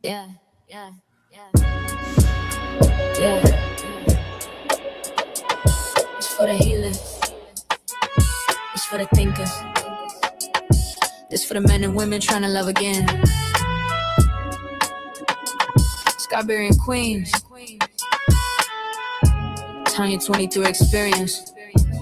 Yeah, yeah, yeah, yeah. It's for the healers. It's for the thinkers. This for the men and women trying to love again. Scarberian Queens. Tonya 23 experience.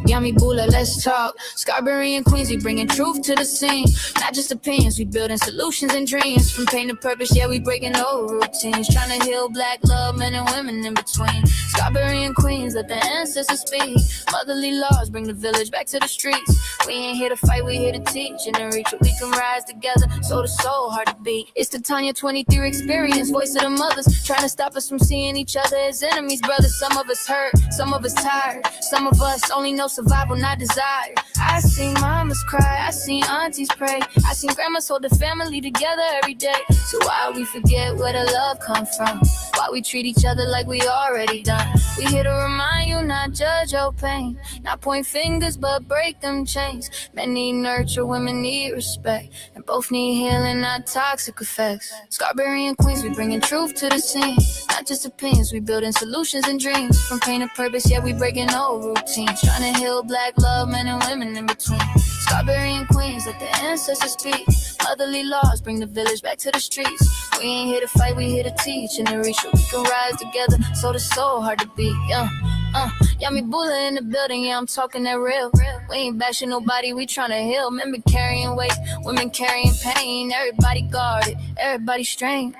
Yammi Bulah, let's talk. Scarberian Queens, we bringing truth to the scene. Not just opinions, we building solutions and dreams. From pain to purpose, yeah, we breaking old routines. Trying to heal black love, men and women in between. Scarberian Queens, let the ancestors speak. Motherly laws bring the village back to the streets. We ain't here to fight, we here to teach and to reach what we can rise together. Soul to soul, heart to beat. It's the Tonya 23 experience, voice of the mothers. Trying to stop us from seeing each other as enemies, brothers. Some of us hurt, some of us tired. Some of us only know survival, not desire. I seen mamas cry, I seen aunties pray, I seen grandmas hold the family together every day. So why we forget where the love come from? Why we treat each other like we already done? We here to remind you, not judge your pain, not point fingers but break them chains. Men need nurture, women need respect, and both need healing, not toxic effects. Scarberian Queens, we bringing truth to the scene. Not just opinions, we building solutions and dreams. From pain to purpose, yeah, we breaking old routines. Trying to heal black love, men and women in between. Scarberian Queens, let the ancestors speak. Motherly laws bring the village back to the streets. We ain't here to fight, we here to teach and to reach what we can rise together. Soul to soul, hard to beat, Yammi Bulah in the building, yeah, I'm talking that real. We ain't bashing nobody, we tryna heal. Men be carrying weight, women carrying pain. Everybody guarded, everybody strained.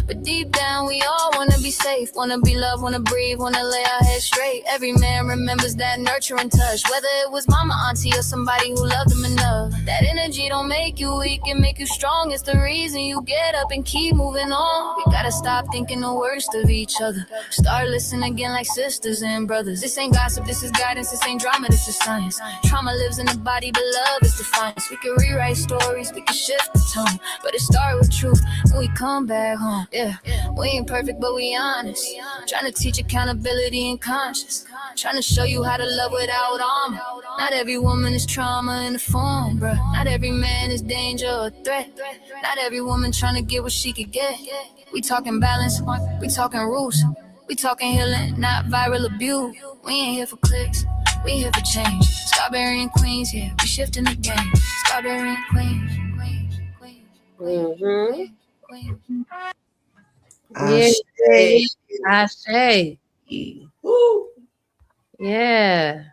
But deep down we all wanna be safe, wanna be loved, wanna breathe, wanna lay our head straight. Every man remembers that nurturing touch, whether it was mama, auntie, or somebody who loved them enough. That energy don't make you weak, it make you strong. It's the reason you get up and keep moving on. We gotta stop thinking the worst of each other, start listening again like sisters and brothers. This ain't gossip, this is guidance, this ain't drama, this is science. Trauma lives in the body, but love is defiance. We can rewrite stories, we can shift the tone, but it start with truth when we come back home. Yeah, we ain't perfect, but we honest. Trying to teach accountability and conscience. Trying to show you how to love without armor. Not every woman is trauma in the form, bruh. Not every man is danger or threat. Not every woman trying to get what she could get. We talking balance, we talking rules. We talking healing, not viral abuse. We ain't here for clicks, we here for change. Scarberian Queens, yeah, we shifting the game. Scarberian Queens, Queens. I say. Woo. Yeah.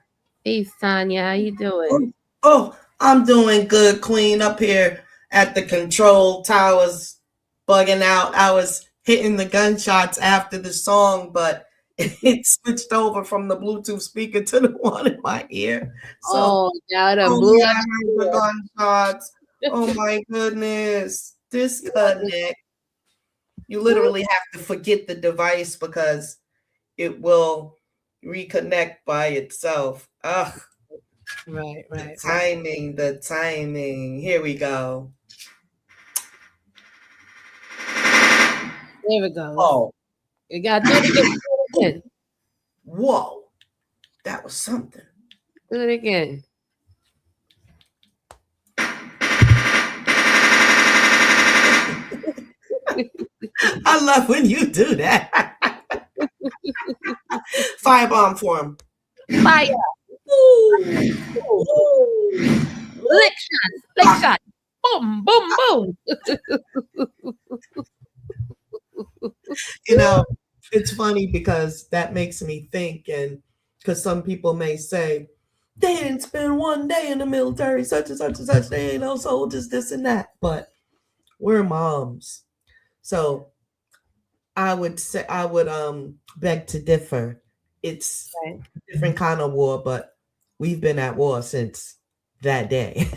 Peace, Tonya. How you doing? Oh, I'm doing good, Queen. Up here at the control towers, bugging out. I was hitting the gunshots after the song, but it switched over from the Bluetooth speaker to the one in my ear. So, now the blew up the gunshots. Oh my goodness. Disconnect. You literally have to forget the device because it will reconnect by itself. Ugh. Right. The timing. Here we go. There we go. Oh. We got to do it again. Whoa. That was something. Do it again. I love when you do that. Firebomb for him. Fire. Ooh. Lick shot. Boom, boom, boom. You know, it's funny because that makes me think, and because some people may say, they didn't spend one day in the military, such and such and such, they ain't no soldiers, this and that. But we're moms. So I would beg to differ. It's a different kind of war, but we've been at war since that day.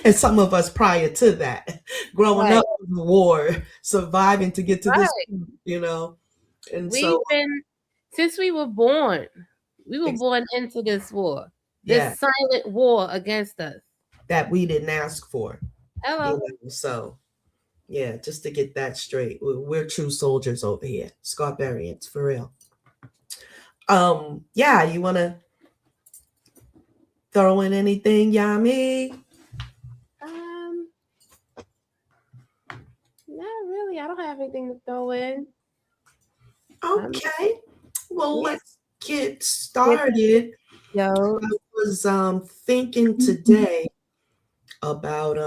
And some of us prior to that, growing up in the war, surviving to get to this point, you know. And we've been, since we were born into this war. This silent war against us. That we didn't ask for. Hello. You know, so yeah, just to get that straight. We're true soldiers over here. Scarberians, for real. Yeah, you wanna throw in anything, Yammi? Not really. ready. I don't have anything to throw in. Okay. Well, Yeah. let's get started. Yo. I was thinking today about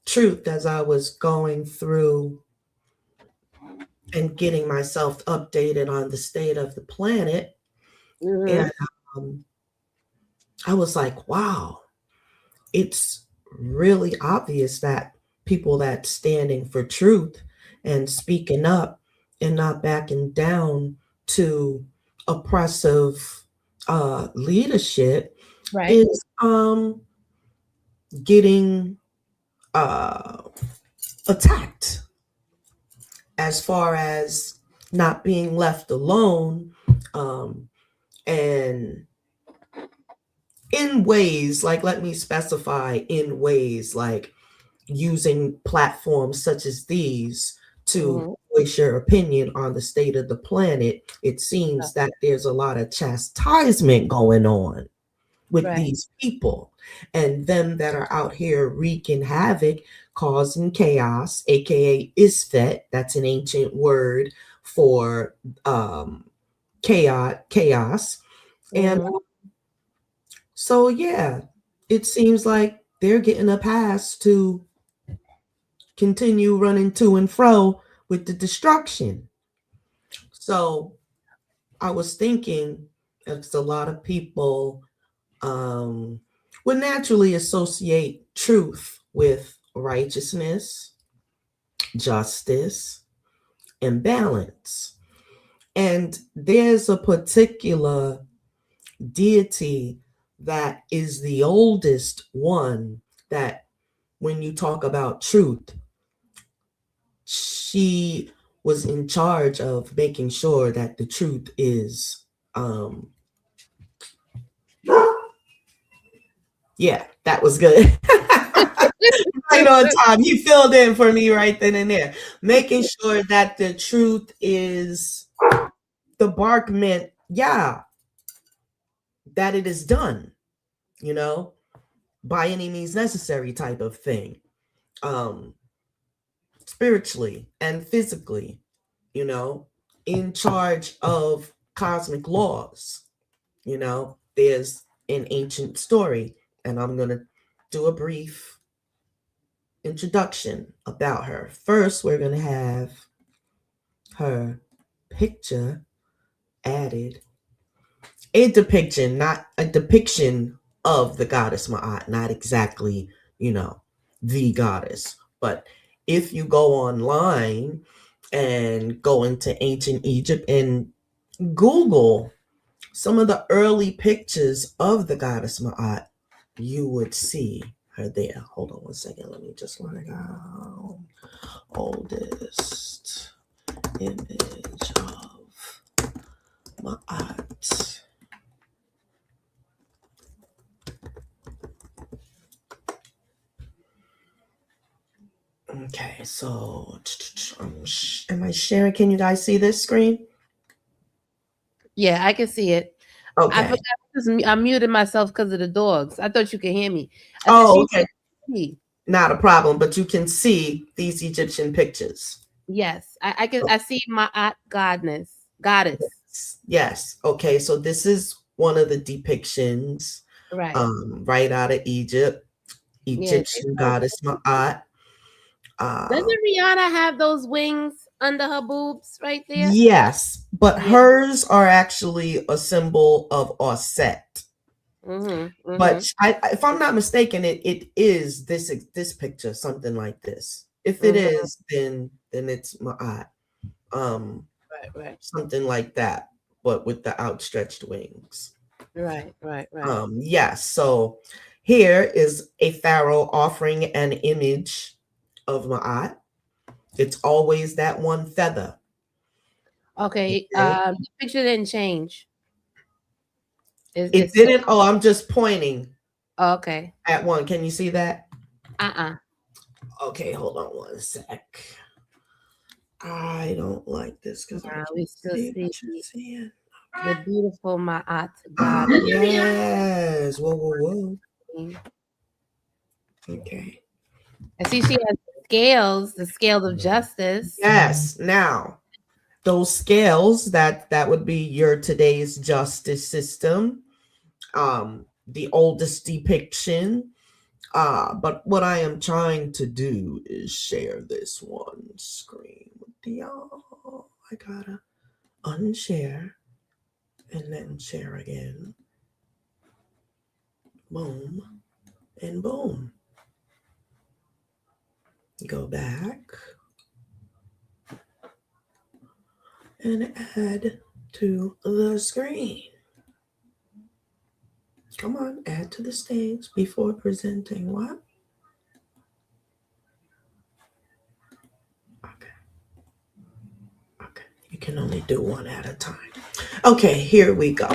truth as I was going through and getting myself updated on the state of the planet. Mm-hmm. And I was like, wow, it's really obvious that people that standing for truth and speaking up and not backing down to oppressive leadership Right. is getting attacked as far as not being left alone, and in ways like, let me specify, in ways like using platforms such as these to voice your opinion on the state of the planet. It seems that there's a lot of chastisement going on with these people and them that are out here wreaking havoc, causing chaos, aka isfet. That's an ancient word for chaos. And so yeah, it seems like they're getting a pass to continue running to and fro with the destruction. So I was thinking, it's a lot of people would naturally associate truth with righteousness, justice, and balance. And there's a particular deity that is the oldest one that, when you talk about truth, she was in charge of making sure that the truth is yeah, that was good. Right on time. You filled in for me right then and there. Making sure that the truth is, the bark meant, yeah, that it is done, by any means necessary type of thing. Spiritually and physically, in charge of cosmic laws. There's an ancient story, and I'm going to do a brief introduction about her. First, we're going to have her picture added. A depiction, not a depiction of the goddess Ma'at, not exactly, the goddess. But if you go online and go into ancient Egypt and Google some of the early pictures of the goddess Ma'at, you would see her there. Hold on one second. Let me just write down oldest image of Ma'at. Okay, so am I sharing? Can you guys see this screen? Yeah, I can see it. Okay. I forgot I muted myself because of the dogs. I thought you could hear me. Okay. Not a problem, but you can see these Egyptian pictures. Yes, I can. I see my goddess. Yes. Okay, so this is one of the depictions, right? Right out of Egypt, Egyptian goddess Ma'at. Doesn't Rihanna have those wings under her boobs right there? Yes, but hers are actually a symbol of Osset. But if I'm not mistaken, it is this picture, something like this. If it is, then it's Ma'at. Right. Something like that, but with the outstretched wings. Right. Yes. So here is a pharaoh offering an image of Ma'at. It's always that one feather. Okay. The picture didn't change. It didn't. Oh, I'm just pointing. Okay. At one. Can you see that? Okay, hold on one sec. I don't like this because we still see the beautiful Ma'at god. Yes. Whoa. Okay. I see she has scales of justice. Yes. Now, those scales, that would be your today's justice system. The oldest depiction. But what I am trying to do is share this one screen with y'all. I gotta unshare and then share again. Boom and boom. Go back and add to the screen. Come on, add to the stage before presenting what? Okay. You can only do one at a time. Okay, here we go.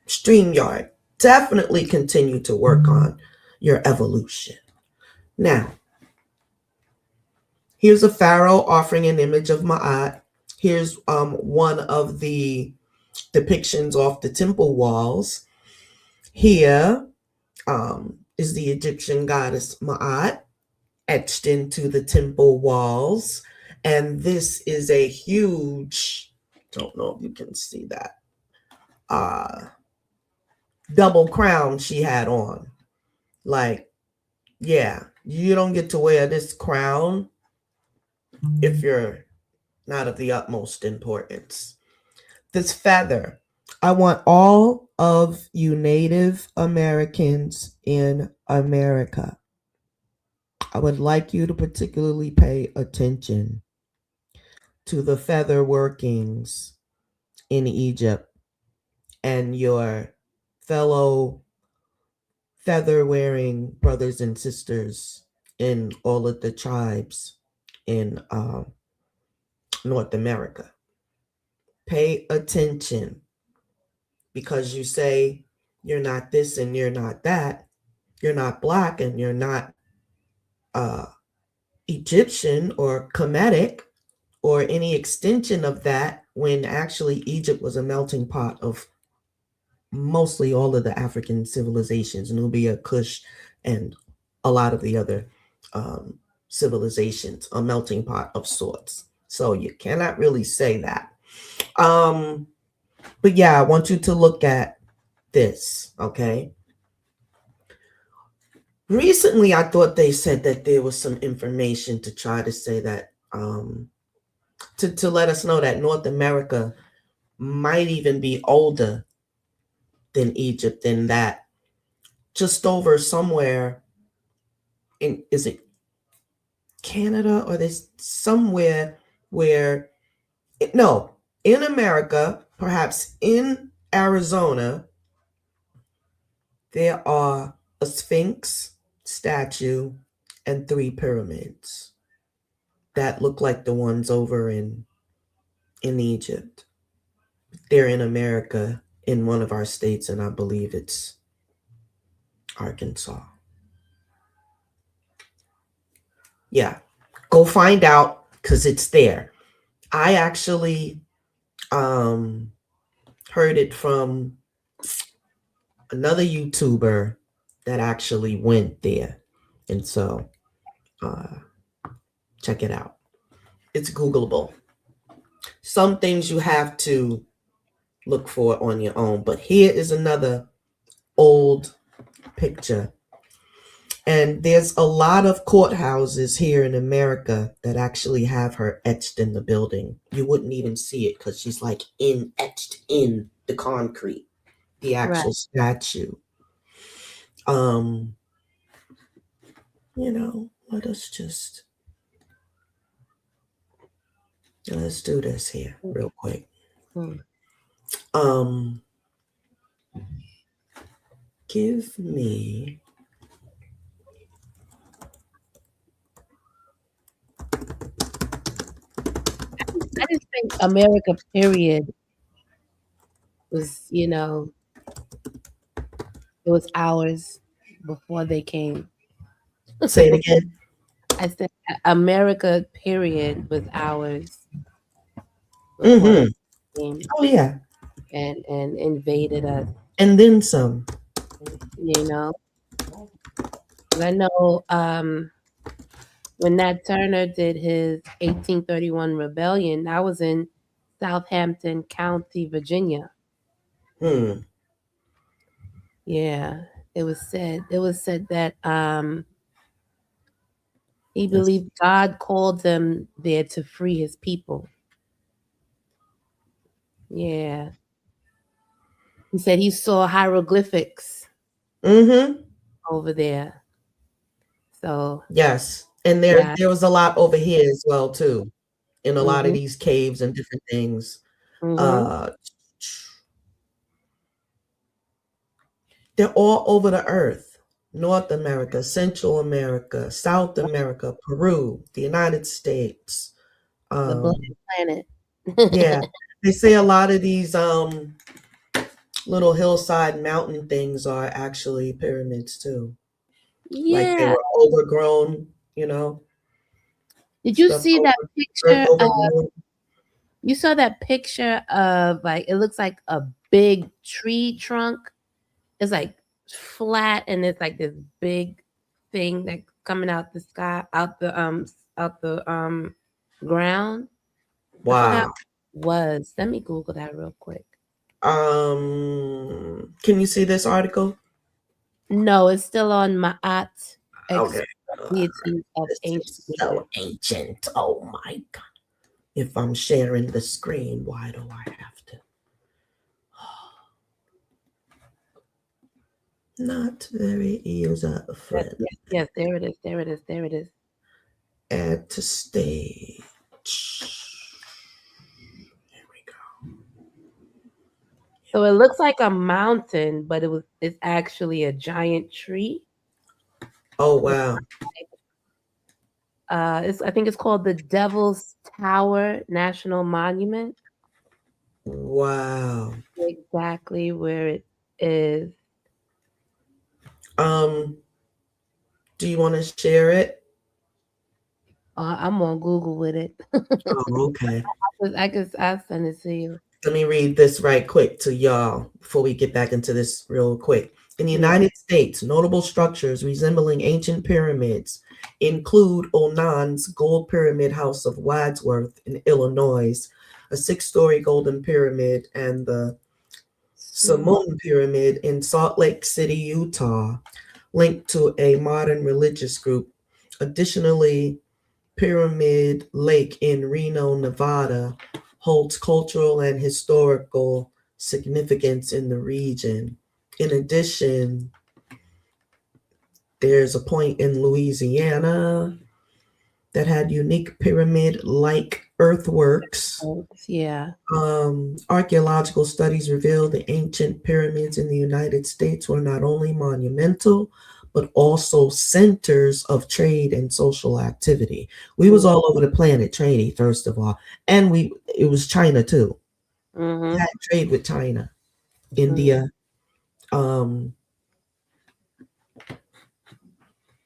StreamYard. Definitely continue to work on your evolution. Now, here's a pharaoh offering an image of Ma'at. Here's one of the depictions off the temple walls. Here is the Egyptian goddess Ma'at etched into the temple walls. And this is a huge, don't know if you can see that, double crown she had on. Like, yeah, you don't get to wear this crown if you're not of the utmost importance. This feather, I want all of you Native Americans in America, I would like you to particularly pay attention to the feather workings in Egypt and your fellow feather wearing brothers and sisters in all of the tribes in North America. Pay attention, because you say you're not this and you're not that, you're not Black and you're not Egyptian or Kemetic or any extension of that, when actually Egypt was a melting pot of mostly all of the African civilizations, Nubia, Kush, and a lot of the other civilizations, a melting pot of sorts. So you cannot really say that. But yeah, I want you to look at this, okay? Recently, I thought they said that there was some information to try to say that, to let us know that North America might even be older than Egypt, in that just over somewhere in, is it Canada, or there's somewhere where, no, in America, perhaps in Arizona, there are a Sphinx statue and 3 pyramids that look like the ones over in Egypt. They're in America, in one of our states, and I believe it's Arkansas. Yeah, go find out, because it's there. I actually heard it from another YouTuber that actually went there, and so check it out. It's Googleable. Some things you have to look for on your own, but here is another old picture. And there's a lot of courthouses here in America that actually have her etched in the building. You wouldn't even see it because she's like etched in the concrete, the actual statue. Let's do this here real quick. Give me I just think America, period, was, it was ours before they came. Say it again. I said America, period, was ours. Oh yeah. And invaded us. And then some. I know when Nat Turner did his 1831 rebellion, that was in Southampton County, Virginia. Hmm. Yeah, it was said that he Yes. believed God called them there to free his people. Yeah. He said he saw hieroglyphics Mm-hmm. over there. So Yes. And yeah. there was a lot over here as well too, in a lot of Mhm. these caves and different things. Mhm. Uh they're all over the earth. North America, Central America, South America, Peru, the United States. The Black Um, Planet. yeah. They say a lot of these little hillside mountain things are actually pyramids too. Like they Yeah. were overgrown, you know, Did you stuff see that over earth picture? overgrown. You saw that picture of like it looks like a big tree trunk. It's like flat and it's like this big thing that coming out the sky, out the ground. I forgot Wow. what it was. Let me Google that real quick. Can you see this article? No, it's still on my art Okay. deities of This ancient is Egypt. so ancient. Oh my god. If I'm sharing the screen, why do I have to? Not very user Yes, friendly. yes, yes, there it is. There it is. There it is. Add to stage. Here we go. So it looks like a mountain, but it's actually a giant tree. Oh wow. I think it's called the Devil's Tower National Monument. Wow. Exactly where it is. Um, do you want to share it? I'm on Google with it. Oh, okay. I'll send it to you. Let me read this right quick to y'all before we get back into this real quick. In the Yeah. United States, notable structures resembling ancient pyramids include Onan's Gold Pyramid House of Wadsworth in Illinois, a 6-story golden pyramid, and the Samun Pyramid in Salt Lake City, Utah, linked to a modern religious group. Additionally, Pyramid Lake in Reno, Nevada, holds cultural and historical significance in the region. In addition, there's a point in Louisiana that had unique pyramid like earthworks. Yeah. Archaeological studies reveal the ancient pyramids in the United States were not only monumental, but also centers of trade and social activity. We was all over the planet trading, first of all, and it was China too. We Mm-hmm. had trade with China, India,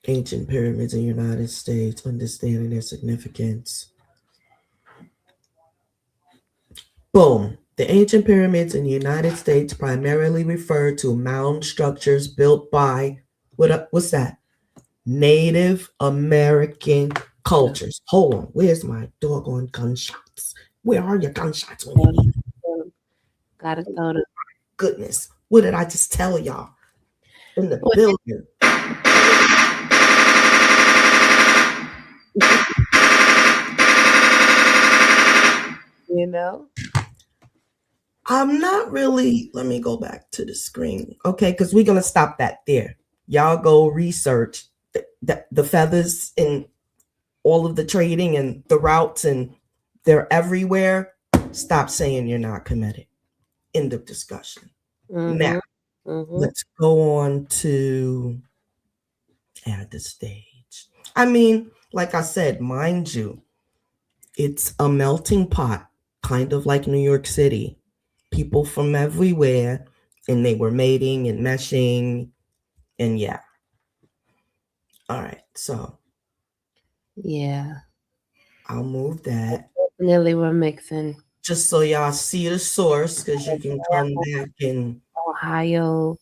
ancient pyramids in the United States, understanding their significance. Boom. The ancient pyramids in the United States primarily refer to mound structures built by what's that? Native American cultures. Hold on. Where's my doggone gunshots? Where are your gunshots when you need them? Gotta go to. Goodness. What did I just tell y'all? In the Well, building. you know. I'm not really, let me go back to the screen. Okay, because we're going to stop that there. Y'all go research the feathers and all of the trading and the routes, and they're everywhere. Stop saying you're not committed. End of discussion. Now, Mm-hmm. Mm-hmm. let's go on to add the stage. I mean, like I said, mind you, it's a melting pot, kind of like New York City. People from everywhere, and they were mating and meshing, and yeah. All right, so Yeah. I'll move that Definitely we're mixing just so y'all see the source, because you can come back and Ohio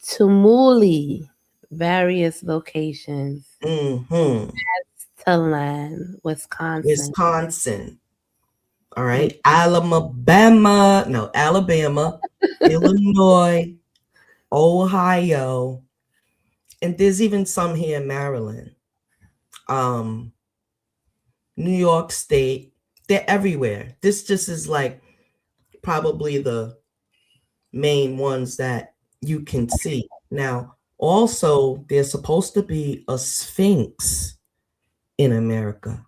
to Mooley, various locations. mm-hmm. Tulane, Wisconsin. Wisconsin. All right. Alabama, Illinois, Ohio, and there's even some here in Maryland. New York State. They're everywhere. This just is like probably the main ones that you can see. Now, also, there's supposed to be a Sphinx in America.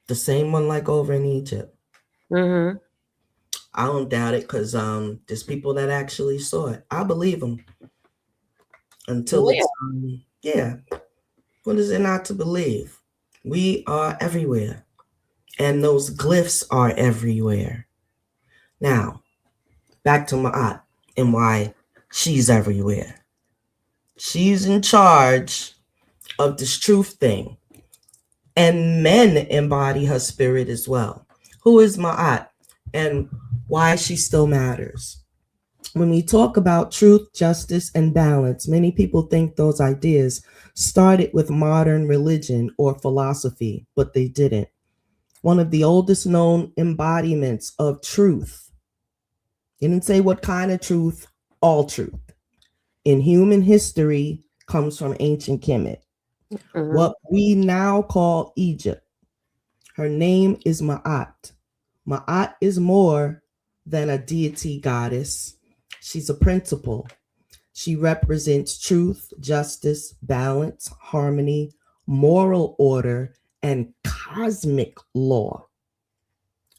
The same one like over in Egypt. Mm-hmm. I don't doubt it because there's people that actually saw it. I believe them. Until it's yeah. What is it not to believe? We are everywhere. And those glyphs are everywhere. Now, back to Ma'at and why she's everywhere. She's in charge of this truth thing. And men embody her spirit as well. Who is Ma'at and why she still matters? When we talk about truth, justice, and balance, many people think those ideas started with modern religion or philosophy, but they didn't. One of the oldest known embodiments of truth, didn't say what kind of truth, all truth, in human history comes from ancient Kemet, what we now call Egypt. Her name is Ma'at. Ma'at is more than a deity goddess. She's a principle. She represents truth, justice, balance, harmony, moral order, and cosmic law.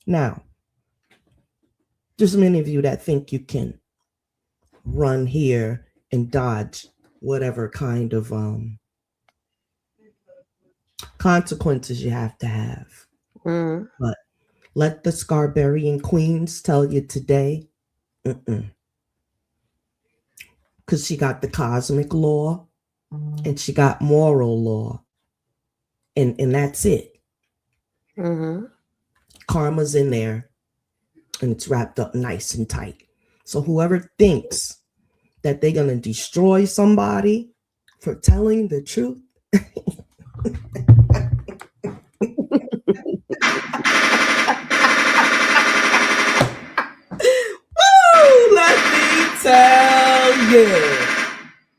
Now, there's many of you that think you can run here and dodge whatever kind of consequences you have to have. Mm-hmm. But let the Scarberian Queens tell you today, because she got the cosmic law and she got moral law. And that's it. Mm-hmm. Karma's in there and it's wrapped up nice and tight. So whoever thinks that they're going to destroy somebody for telling the truth, woo, let me tell you.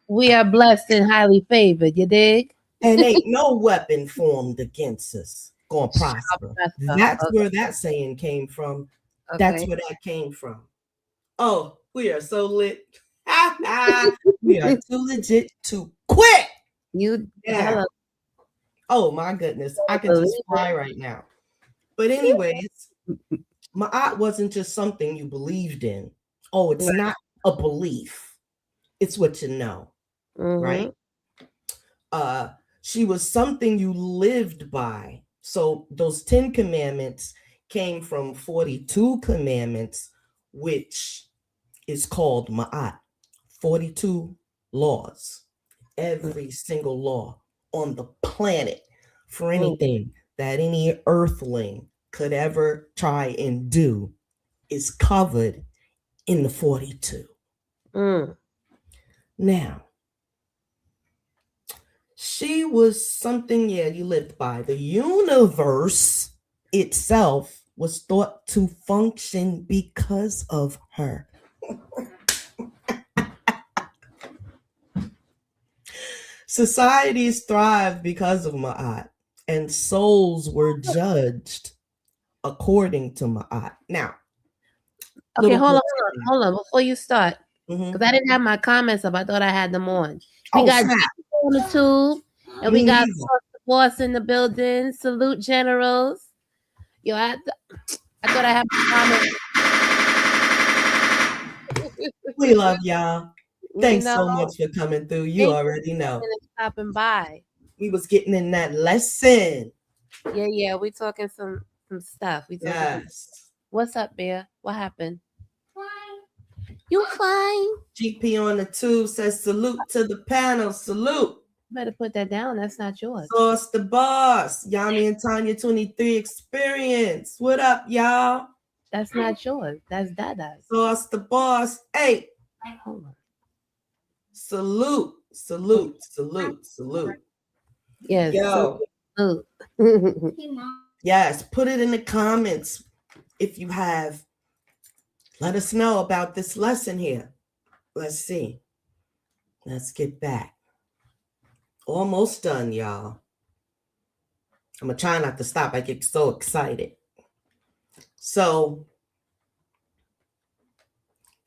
We are blessed and highly favored, you dig? And ain't no weapon formed against us gonna prosper. That's where that saying came from. Okay. That's where that came from. Oh, we are so lit. We are too legit to quit. Hello. Oh my goodness. I can just fly right now. But anyways, Ma'at wasn't just something you believed in. Oh, it's not a belief. It's what you know. Right? She was something you lived by. So those 10 commandments came from 42 commandments, which is called Ma'at. 42 laws. Every single law on the planet for anything that any earthling could ever try and do is covered in the 42. Now, she was something, you lived by. The universe itself was thought to function because of her. Societies thrived because of Ma'at, and souls were judged according to Ma'at. Now, okay, hold on. Before you start, because I didn't have my comments up, I thought I had them on. We got on the tube, and we got the boss in the building. Salute, generals. Yo, I thought I had my comments. We love y'all. Thanks so much for coming through. You already know. Stopping by. We was getting in that lesson. Yeah. We talking some stuff. Yes. What's up, Bear? What happened? Fine. You fine? GP on the tube says salute to the panel. Salute. Better put that down. That's not yours. Sauce the boss. Yammi and Tonya 23 experience. What up, y'all? That's not yours. That's Dada's. Sauce the boss. Hey. Hold on. Salute. Yes. Yo. Ooh. Yes, put it in the comments if you have. Let us know about this lesson here. Let's see. Let's get back. Almost done, y'all. I'm going to try not to stop. I get so excited. So,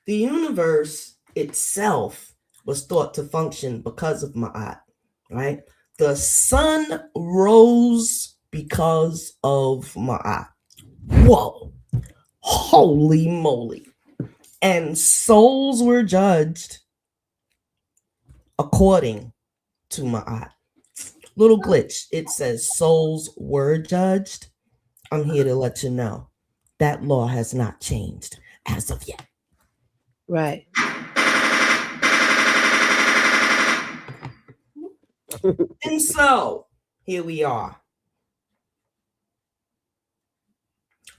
the universe itself was thought to function because of Ma'at, right? The sun rose because of Ma'at. Whoa. Holy moly. And souls were judged according to Ma'at. Little glitch. It says souls were judged. I'm here to let you know that law has not changed as of yet. Right. And so here we are.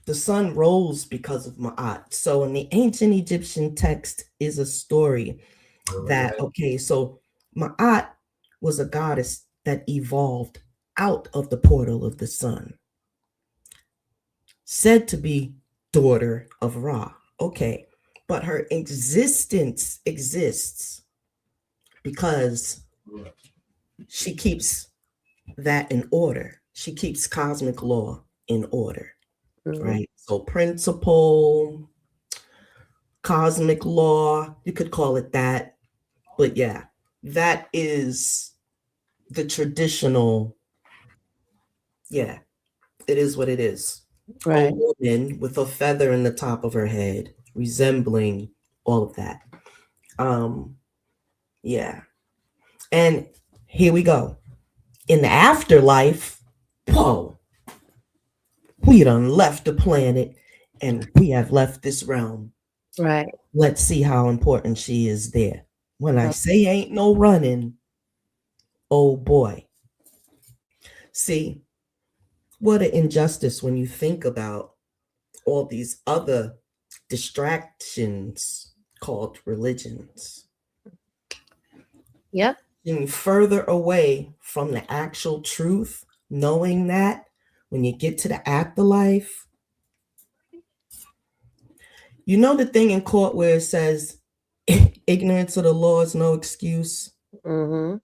The sun rose because of Ma'at. So in the ancient Egyptian text is a story that, okay, so Ma'at was a goddess that evolved out of the portal of the sun, said to be daughter of Ra. Okay, but her existence exists because she keeps that in order. She keeps cosmic law in order, right? So principle, cosmic law, you could call it that. But yeah, that is the traditional, yeah, it is what it is. Right. A woman with a feather in the top of her head, resembling all of that. Yeah. And here we go. In the afterlife, whoa, we done left the planet and we have left this realm. Right. Let's see how important she is there. When I say ain't no running, oh boy. See, what an injustice when you think about all these other distractions called religions. Yep. Getting further away from the actual truth, knowing that when you get to the afterlife, you know the thing in court where it says ignorance of the law is no excuse? Mm-hmm.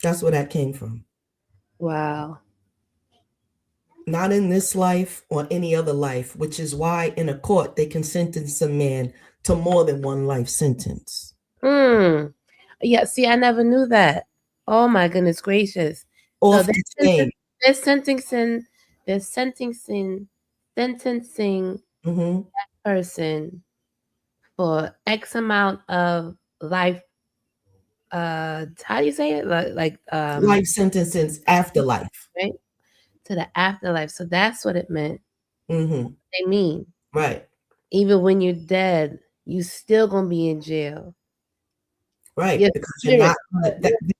That's where that came from. Wow. Not in this life or any other life, which is why in a court they can sentence a man to more than one life sentence. Yeah, see, I never knew that. Oh my goodness gracious. Off So the chain. they're sentencing Mm-hmm. that person for X amount of life. How do you say it? Like Life sentences, afterlife. right? To the afterlife. So that's what it meant. Mm-hmm. They mean. Right. Even when you're dead, you still gonna be in jail. Right. Your Because you're not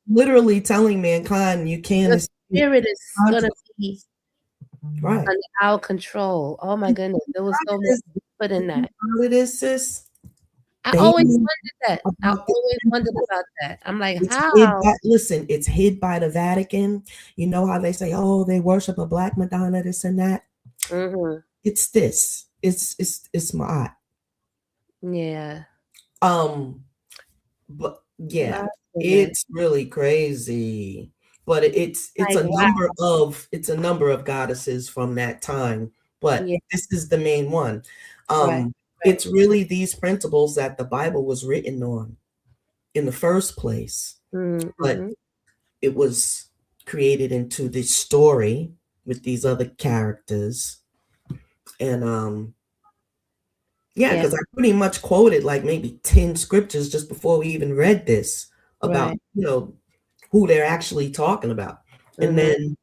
literally telling mankind you can't. Your spirit is gonna be right under our control. Oh my goodness. There was so much put in that. What it is, sis? I always wondered that. I always wondered about that. I'm like, how? Listen, it's hid by the Vatican. You know how they say, oh, they worship a black Madonna, this and that. Mm-hmm. It's this. It's Ma'at. Yeah. But yeah, it's really crazy. But it's like, a number of goddesses from that time. But this is the main one. It's really these principles that the Bible was written on in the first place. Mm-hmm. But it was created into this story with these other characters. And because I pretty much quoted like maybe 10 scriptures just before we even read this about, who they're actually talking about. And then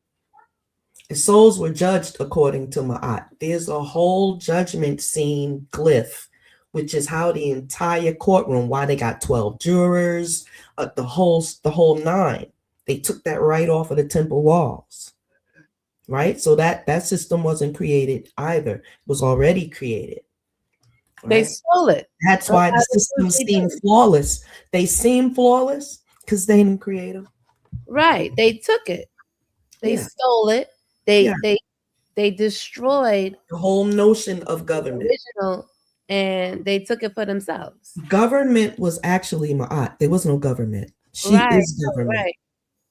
souls were judged according to Ma'at. There's a whole judgment scene glyph, which is how the entire courtroom, why they got 12 jurors, the whole 9. They took that right off of the temple walls, right? So that system wasn't created either. It was already created. Right? They stole it. That's why the systems seem flawless. They seem flawless because they didn't create them. Right. They took it. They Yeah. stole it. Yeah. They destroyed The whole notion of the government. original, and they took it for themselves. Government was actually Ma'at. There was no government. She Right, is government. right,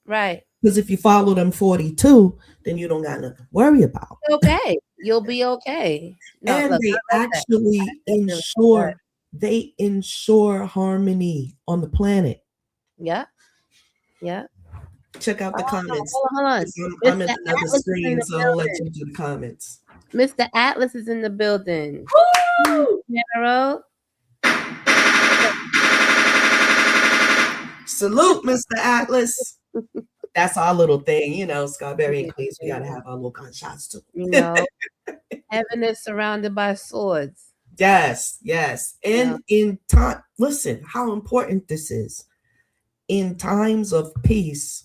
right. Because if you follow them 42, then you don't got nothing to worry about. Okay, you'll be okay. No, And look, they I love that. actually That's really good. ensure harmony on the planet. Yeah, yeah. Check out the comments. Hold on. 'Cause I'm Mr. at another Atlas is in screen, the so I'll let building. you do the comments. Mr. Atlas is in the building. Woo! General. Salute, Mr. Atlas. That's our little thing, Scarberian Queens. We gotta have our little gunshots too. You know, heaven is surrounded by swords. Yes. And in time, listen, how important this is. In times of peace,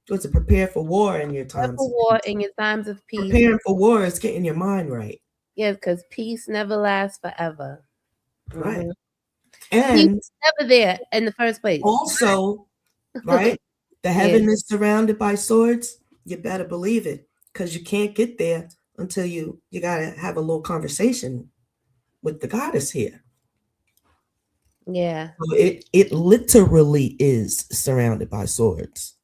to prepare for war in your times For of war peace. in your times of peace. Preparing for war is getting your mind right. Yes, because peace never lasts forever. Right. Peace And is never there in the first place. also, right, the heaven is surrounded by swords. You better believe it, because you can't get there until you gotta have a little conversation with the goddess here. Yeah. So it literally is surrounded by swords.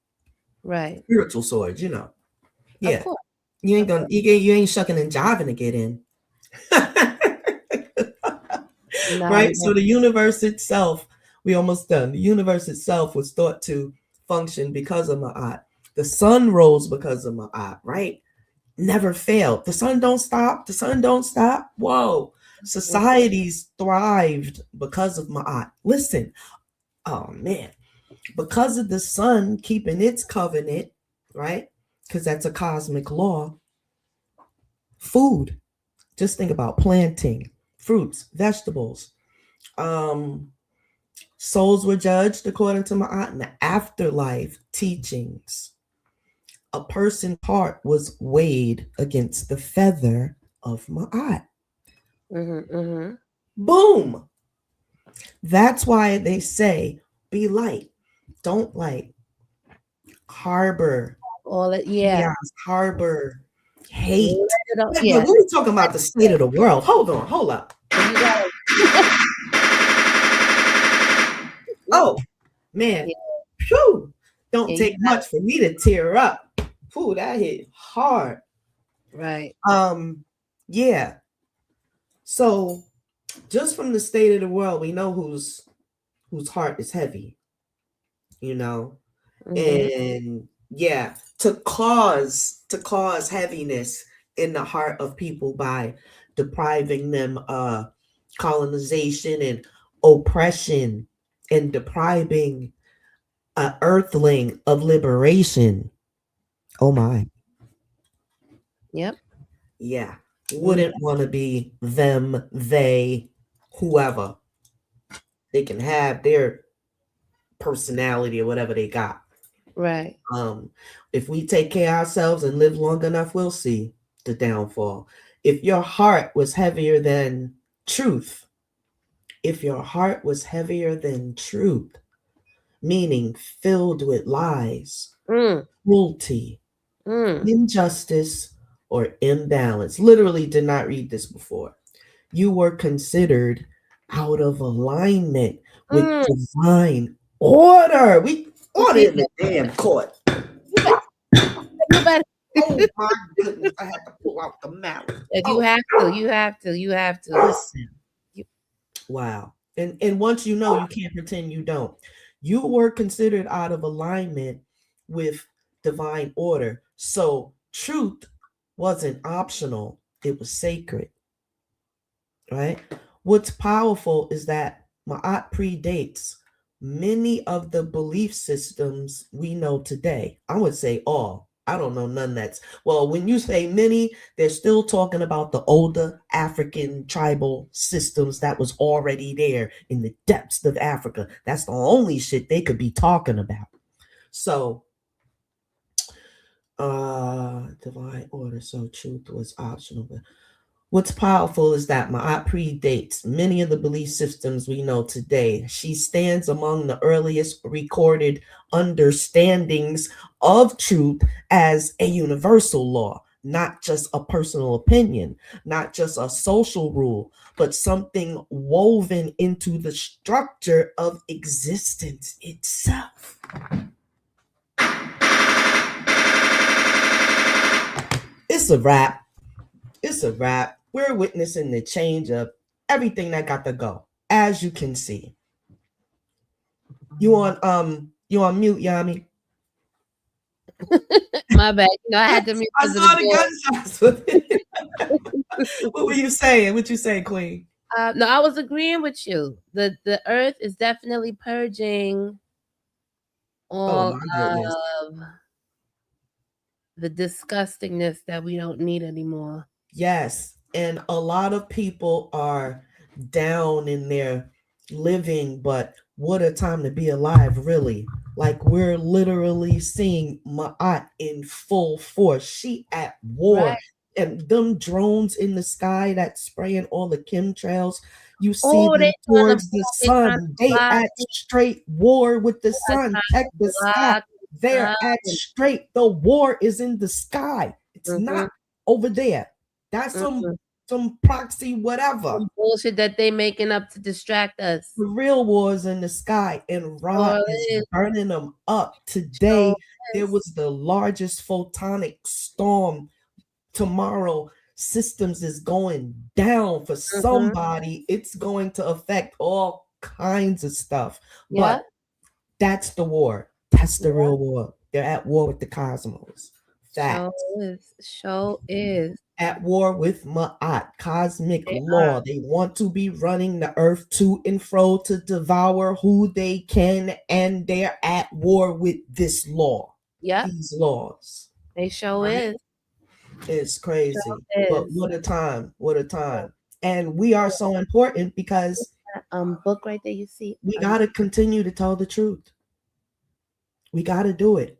Right. Spiritual swords, Yeah. Of course. You ain't shucking and jiving to get in. Right? So the universe itself, we almost done. The universe itself was thought to function because of Ma'at. The sun rose because of Ma'at, right? Never failed. The sun don't stop. Whoa. Societies thrived because of Ma'at. Listen, oh man, because of the sun keeping its covenant, right? Because that's a cosmic law. Food. Just think about planting fruits, vegetables. Souls were judged according to Ma'at in the afterlife teachings. A person's heart was weighed against the feather of Ma'at. Boom. That's why they say, be light, don't light, harbor. All that, yeah. Harbor hate. Yeah. We were talking about the state of the world. Hold up. Oh man, Phew. Don't take much for me to tear up. Phew, that hit hard. Right. Yeah. So just from the state of the world, we know whose heart is heavy, and yeah, to cause heaviness in the heart of people by depriving them colonization and oppression and depriving an earthling of liberation. Oh my. Yep. Yeah. Wouldn't want to be them, they, whoever. They can have their personality or whatever they got. Right. If we take care of ourselves and live long enough, we'll see the downfall. If your heart was heavier than truth, meaning filled with lies, cruelty, injustice, or imbalance. Literally did not read this before. You were considered out of alignment with divine order. We order in the damn court. Oh my goodness, I had to pull out the mouth. You have to. Listen. Wow. And once you know, you can't pretend you don't. You were considered out of alignment with divine order. So truth wasn't optional. It was sacred. Right? What's powerful is that Ma'at predates many of the belief systems we know today. I would say all. I don't know none that's, well, when you say many, they're still talking about the older African tribal systems that was already there in the depths of Africa. That's the only shit they could be talking about. So, divine order, so truth was optional. What's powerful is that Ma'at predates many of the belief systems we know today. She stands among the earliest recorded understandings of truth as a universal law, not just a personal opinion, not just a social rule, but something woven into the structure of existence itself. It's a wrap. It's a wrap. We're witnessing the change of everything that got to go, as you can see. You on mute, Yammi? My bad. I had to mute. I saw the gunshots. What were you saying? What you saying, Queen? No, I was agreeing with you. The earth is definitely purging all of the disgustingness that we don't need anymore. Yes. And a lot of people are down in their living, but what a time to be alive, really. Like, we're literally seeing Ma'at in full force. She at war. Right. And them drones in the sky that spraying all the chemtrails, you see them towards the sun. They at straight war with the sun. Check the sky. They're at straight. The war is in the sky. It's not over there. That's some proxy whatever. Some bullshit that they making up to distract us. The real war is in the sky, and Ra is burning them up. Today, there was the largest photonic storm. Tomorrow, systems is going down for somebody. It's going to affect all kinds of stuff. Yeah. But that's the war. That's the real war. They're at war with the cosmos. Fact. Show is. At war with Ma'at, cosmic law. They want to be running the earth to and fro to devour who they can, and they're at war with this law. Yeah. These laws. They show is. It's crazy. But what a time. What a time. And we are so important because book right there you see. We gotta continue to tell the truth. We gotta do it.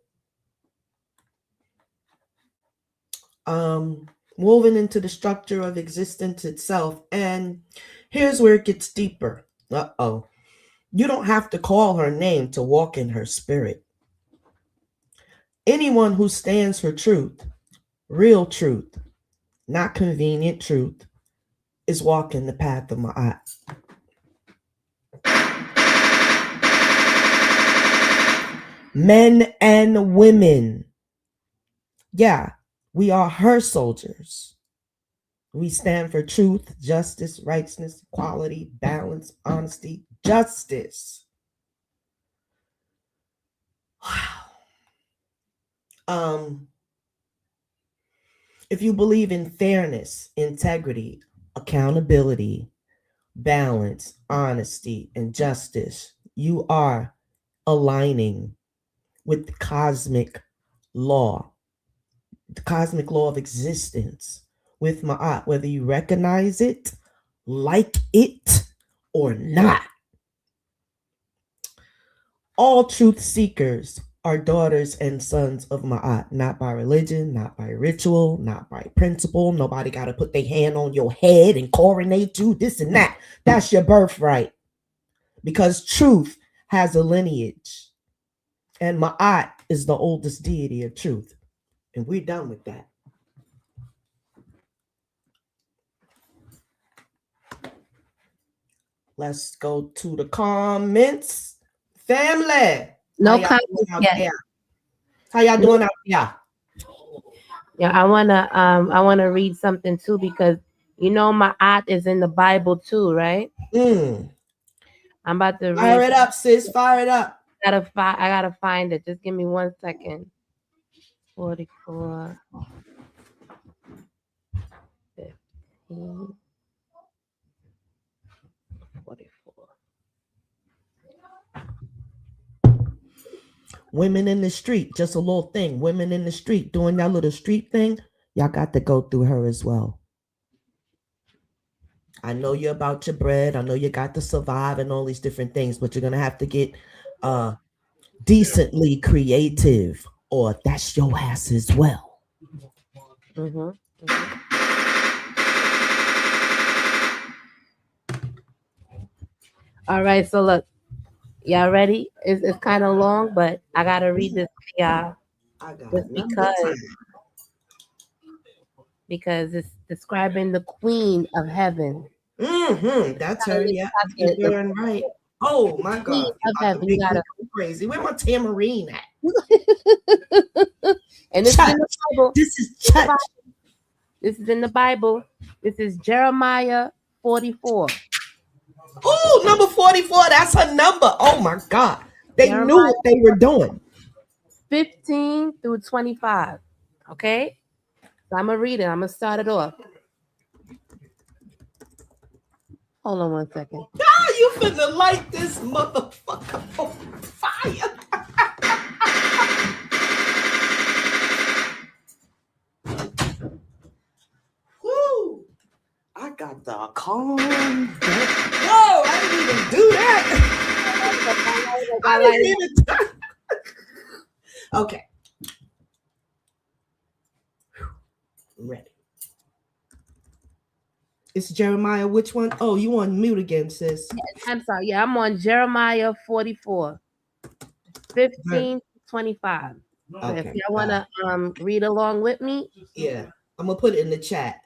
Woven into the structure of existence itself. And here's where it gets deeper. You don't have to call her name to walk in her spirit. Anyone who stands for truth, real truth, not convenient truth, is walking the path of Ma'at. Men and women. Yeah. We are her soldiers. We stand for truth, justice, righteousness, equality, balance, honesty, justice. Wow. If you believe in fairness, integrity, accountability, balance, honesty, and justice, you are aligning with the cosmic law. The cosmic law of existence with Ma'at, whether you recognize it, like it, or not. All truth seekers are daughters and sons of Ma'at, not by religion, not by ritual, not by principle. Nobody got to put their hand on your head and coronate you, this and that. That's your birthright. Because truth has a lineage. And Ma'at is the oldest deity of truth. And we're done with that. Let's go to the comments. Family. No comments yet. How y'all doing out there? Yeah, I wanna read something too, because Ma'at is in the Bible too, right? I'm about to read. Fire it up, sis. Fire it up. I gotta find it. Just give me 1 second. 44, 15, 44. Women in the street, just a little thing. Women in the street doing that little street thing. Y'all got to go through her as well. I know you're about your bread. I know you got to survive and all these different things, but you're going to have to get decently creative, or that's your ass as well. All right, so look, y'all ready? It's kind of long, but I gotta read this to y'all I got just number because it's describing the Queen of Heaven. That's her. Yeah, you're The doing right. Oh my Queen God, of you about to Heaven. make You me gotta, go crazy. Where my tamarine at? and this is in the Bible. This is church. This is in the Bible. This is Jeremiah 44. Oh, number 44. That's her number. Oh my God, they Jeremiah knew what they were doing. 15 through 25. Okay, so I'm gonna read it. I'm gonna start it off. Hold on 1 second. Ah, you finna light this motherfucker on fire. Woo! I got the calm. Whoa! I didn't even do that. I didn't even. Okay. Ready. It's Jeremiah. Which one? Oh, you on mute again, sis. I'm sorry. Yeah, I'm on Jeremiah 44, 15 to 25. So Okay. if y'all want to read along with me, Yeah, I'm gonna put it in the chat.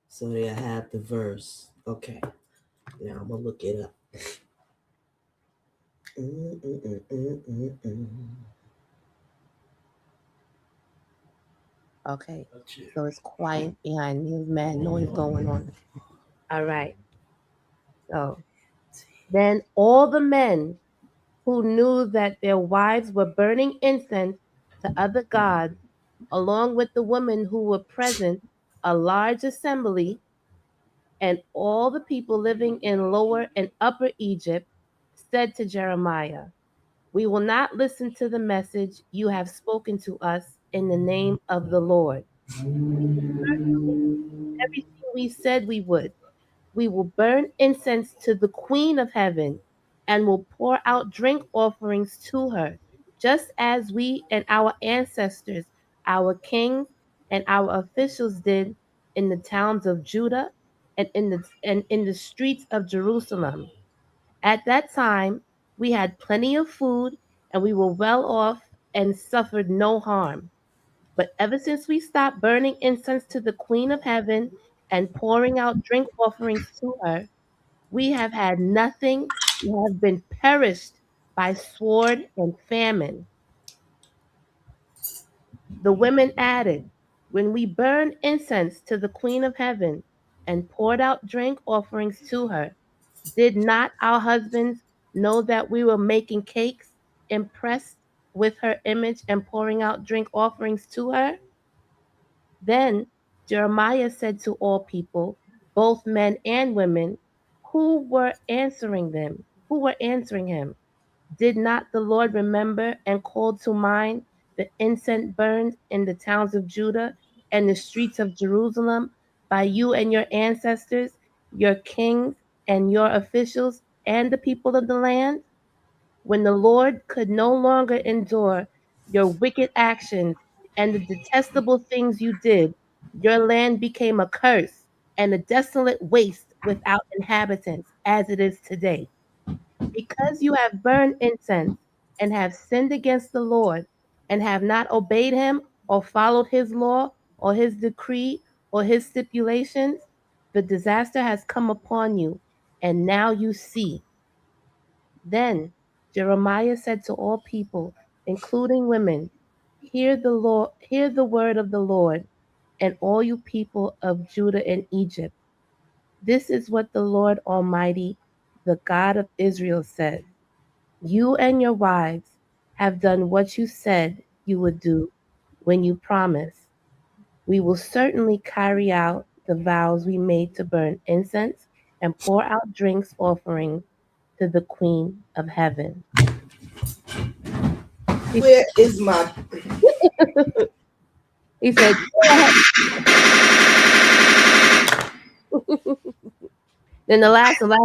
So they have the verse. Okay. Now I'm gonna look it up. okay. So it's quiet behind me. There's mad noise going on. All right. So then all the men who knew that their wives were burning incense to other gods, along with the women who were present, a large assembly, and all the people living in Lower and Upper Egypt, said to Jeremiah, "We will not listen to the message you have spoken to us in the name of the Lord. Everything we said we would. We will burn incense to the Queen of Heaven and will pour out drink offerings to her, just as we and our ancestors, our kings, and our officials did in the towns of Judah and in the streets of Jerusalem. At that time, we had plenty of food and we were well off and suffered no harm. But ever since we stopped burning incense to the Queen of Heaven and pouring out drink offerings to her, we have had nothing. We have been perished by sword and famine." The women added, "When we burned incense to the Queen of Heaven and poured out drink offerings to her, did not our husbands know that we were making cakes impressed with her image and pouring out drink offerings to her?" Then Jeremiah said to all people, both men and women, who were answering him, "Did not the Lord remember and call to mind the incense burned in the towns of Judah and the streets of Jerusalem by you and your ancestors, your kings and your officials, and the people of the land? When the Lord could no longer endure your wicked actions and the detestable things you did, your land became a curse and a desolate waste without inhabitants, as it is today. Because you have burned incense and have sinned against the Lord and have not obeyed him or followed his law or his decree or his stipulations, the disaster has come upon you, and now you see." Then Jeremiah said to all people, including women, hear the word of the Lord, and all you people of Judah and Egypt. This is what the Lord Almighty, the God of Israel, says. You and your wives have done what you said you would do when you promised. We will certainly carry out the vows we made to burn incense and pour out drinks offerings to the Queen of Heaven. Where is my? He said, then the last sentence.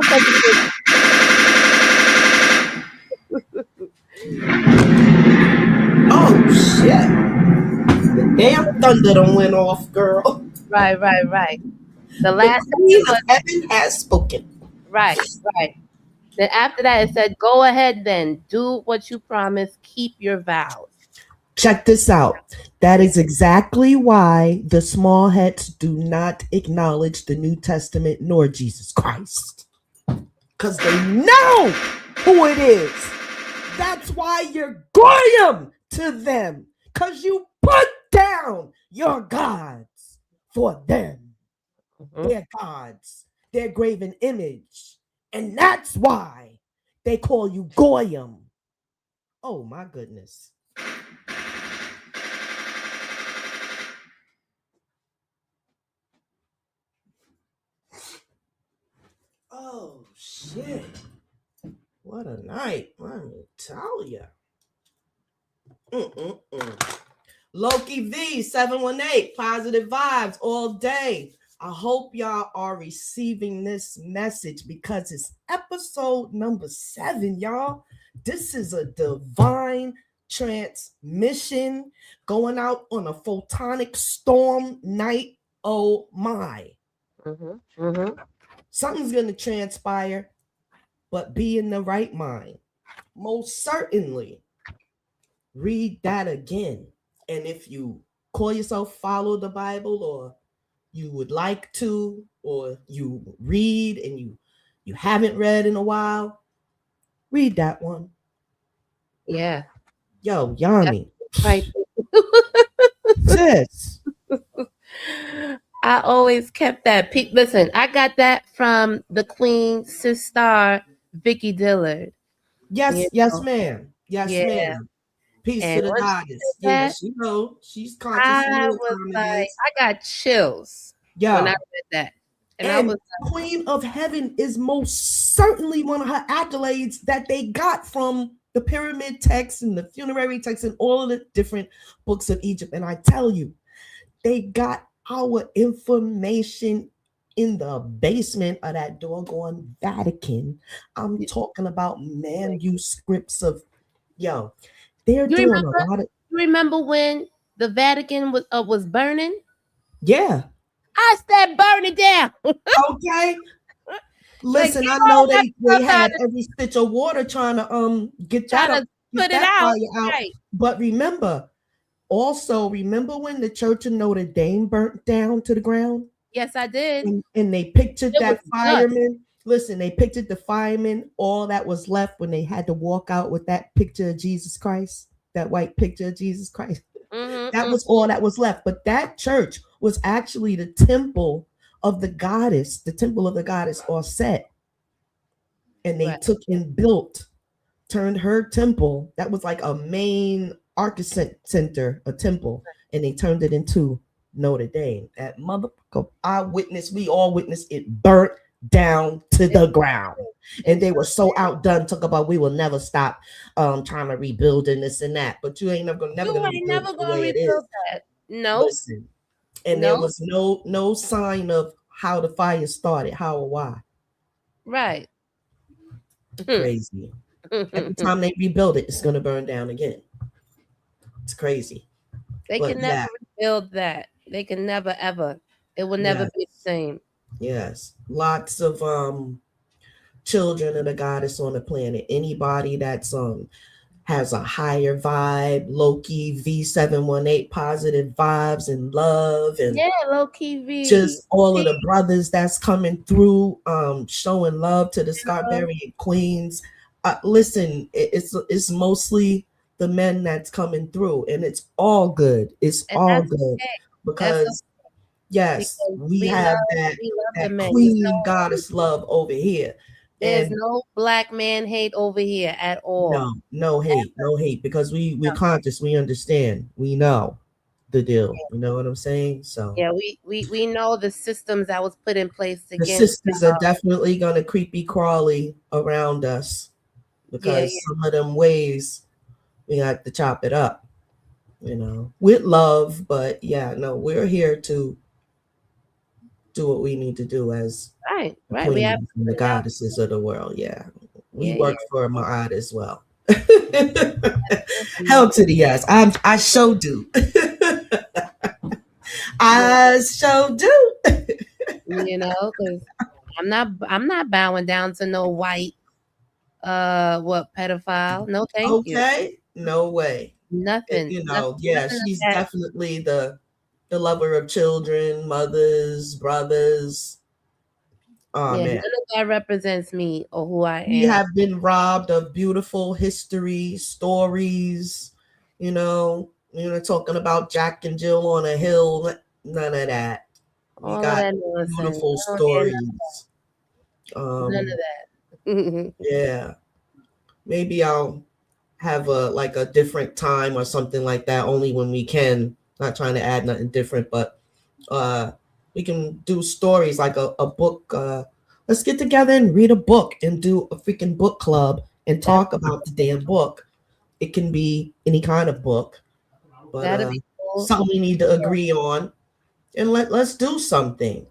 Oh shit! The damn thunder done went off, girl. Right. The The last Queen sentence of was Heaven has spoken. right. Then after that, it said, "Go ahead, then do what you promised. Keep your vows." Check this out. That is exactly why the small hats do not acknowledge the New Testament nor Jesus Christ. Because they know who it is. That's why you're goyim to them. Because you put down your gods for them. Their gods, their graven image. And that's why they call you goyim. Oh my goodness. Oh shit. What a night. Let me tell ya. Loki V 718, positive vibes all day. I hope y'all are receiving this message because it's episode number 7, y'all. This is a divine transmission going out on a photonic storm night. Oh my. Something's going to transpire, but be in the right mind. Most certainly. Read that again. And if you call yourself follow the Bible, or you would like to, or you read and you haven't read in a while, read that one. Yeah. Yo, Yammi. Right. Sis. I always kept that. Listen, I got that from the Queen sister, Vicky Dillard. Yes, ma'am. Yes, ma'am. Peace And to the goddess. Yeah, she know. She's conscious. I was like, I got chills when I read that. And I was like, Queen of Heaven is most certainly one of her accolades that they got from the pyramid texts and the funerary texts and all of the different books of Egypt. And I tell you, they got our information in the basement of that doggone Vatican. I'm talking about manuscripts of, they're doing a lot of. You remember when the Vatican was burning? Yeah. I said burn it down. Okay. Listen, I know they had every stitch of water trying to get that fire out. Right. But remember when the Church of Notre Dame burnt down to the ground? Yes, I did. And they pictured that fireman. Listen, they pictured the fireman. All that was left when they had to walk out with that picture of Jesus Christ, that white picture of Jesus Christ. That was all that was left. But that church was actually the temple of the goddess, Osset. And they took and turned her temple. That was like a main architect center, a temple, and they turned it into Notre Dame. That motherfucker, we all witnessed it burnt down to the ground. And they were so outdone, talk about we will never stop trying to rebuild and this and that. But you ain't never gonna rebuild that. No. Listen. And there was no sign of how the fire started, how or why. Right. Crazy. Every time they rebuild it, it's gonna burn down again. It's crazy. They can never rebuild that. They can never ever. It will never be the same. Yes. Lots of children of the goddess on the planet. Anybody that's has a higher vibe, Loki V718, positive vibes and love, and Loki V. Just all of the brothers that's coming through, showing love to the Scarberian Queens. Listen, it's mostly the men that's coming through, and it's all good. It's all good because we have that queen goddess love over here. There's no black man hate over here at all. No hate, because we're conscious, we understand, we know the deal. You know what I'm saying? So we know the systems that was put in place against. The sisters are definitely gonna creepy crawly around us because some of them ways we have to chop it up, with love. But we're here to do what we need to do as right. We have the goddesses of the world. We work for Ma'at as well. Hell to the yes. I sure do. I so do. You know, because I'm not bowing down to no white what pedophile. No, thank you. Okay, no way. Nothing. You Nothing, know, yeah, nothing of she's that. definitely the lover of children, mothers, brothers. Oh Yeah, none man, of that represents me or who I we am. have been robbed of beautiful history, stories. Talking about Jack and Jill on a hill. None of that. We All of got that nonsense. beautiful I don't hear stories. none Um, of that. yeah, maybe I'll have a different time or something like that. Only when we can. Not trying to add nothing different, but uh, we can do stories like a book. Let's get together and read a book and do a freaking book club and That talk about the damn book. It can be any kind of book, but that'll be cool. something we need to agree on, and let's do something.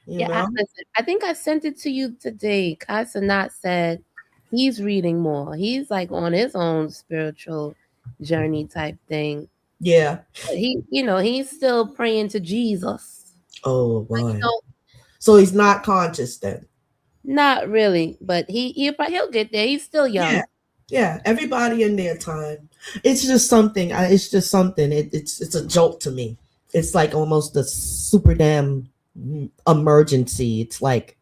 You Yeah, know. listen, I think I sent it to you today. Kai Sanat said he's reading more. He's like on his own spiritual journey type thing. Yeah. But he's still praying to Jesus. Oh Like, boy. So he's not conscious then. not really, but he'll get there. He's still young. Yeah. Everybody in their time. It's just something. It's just something. It's a jolt to me. It's like almost a super damn emergency. It's like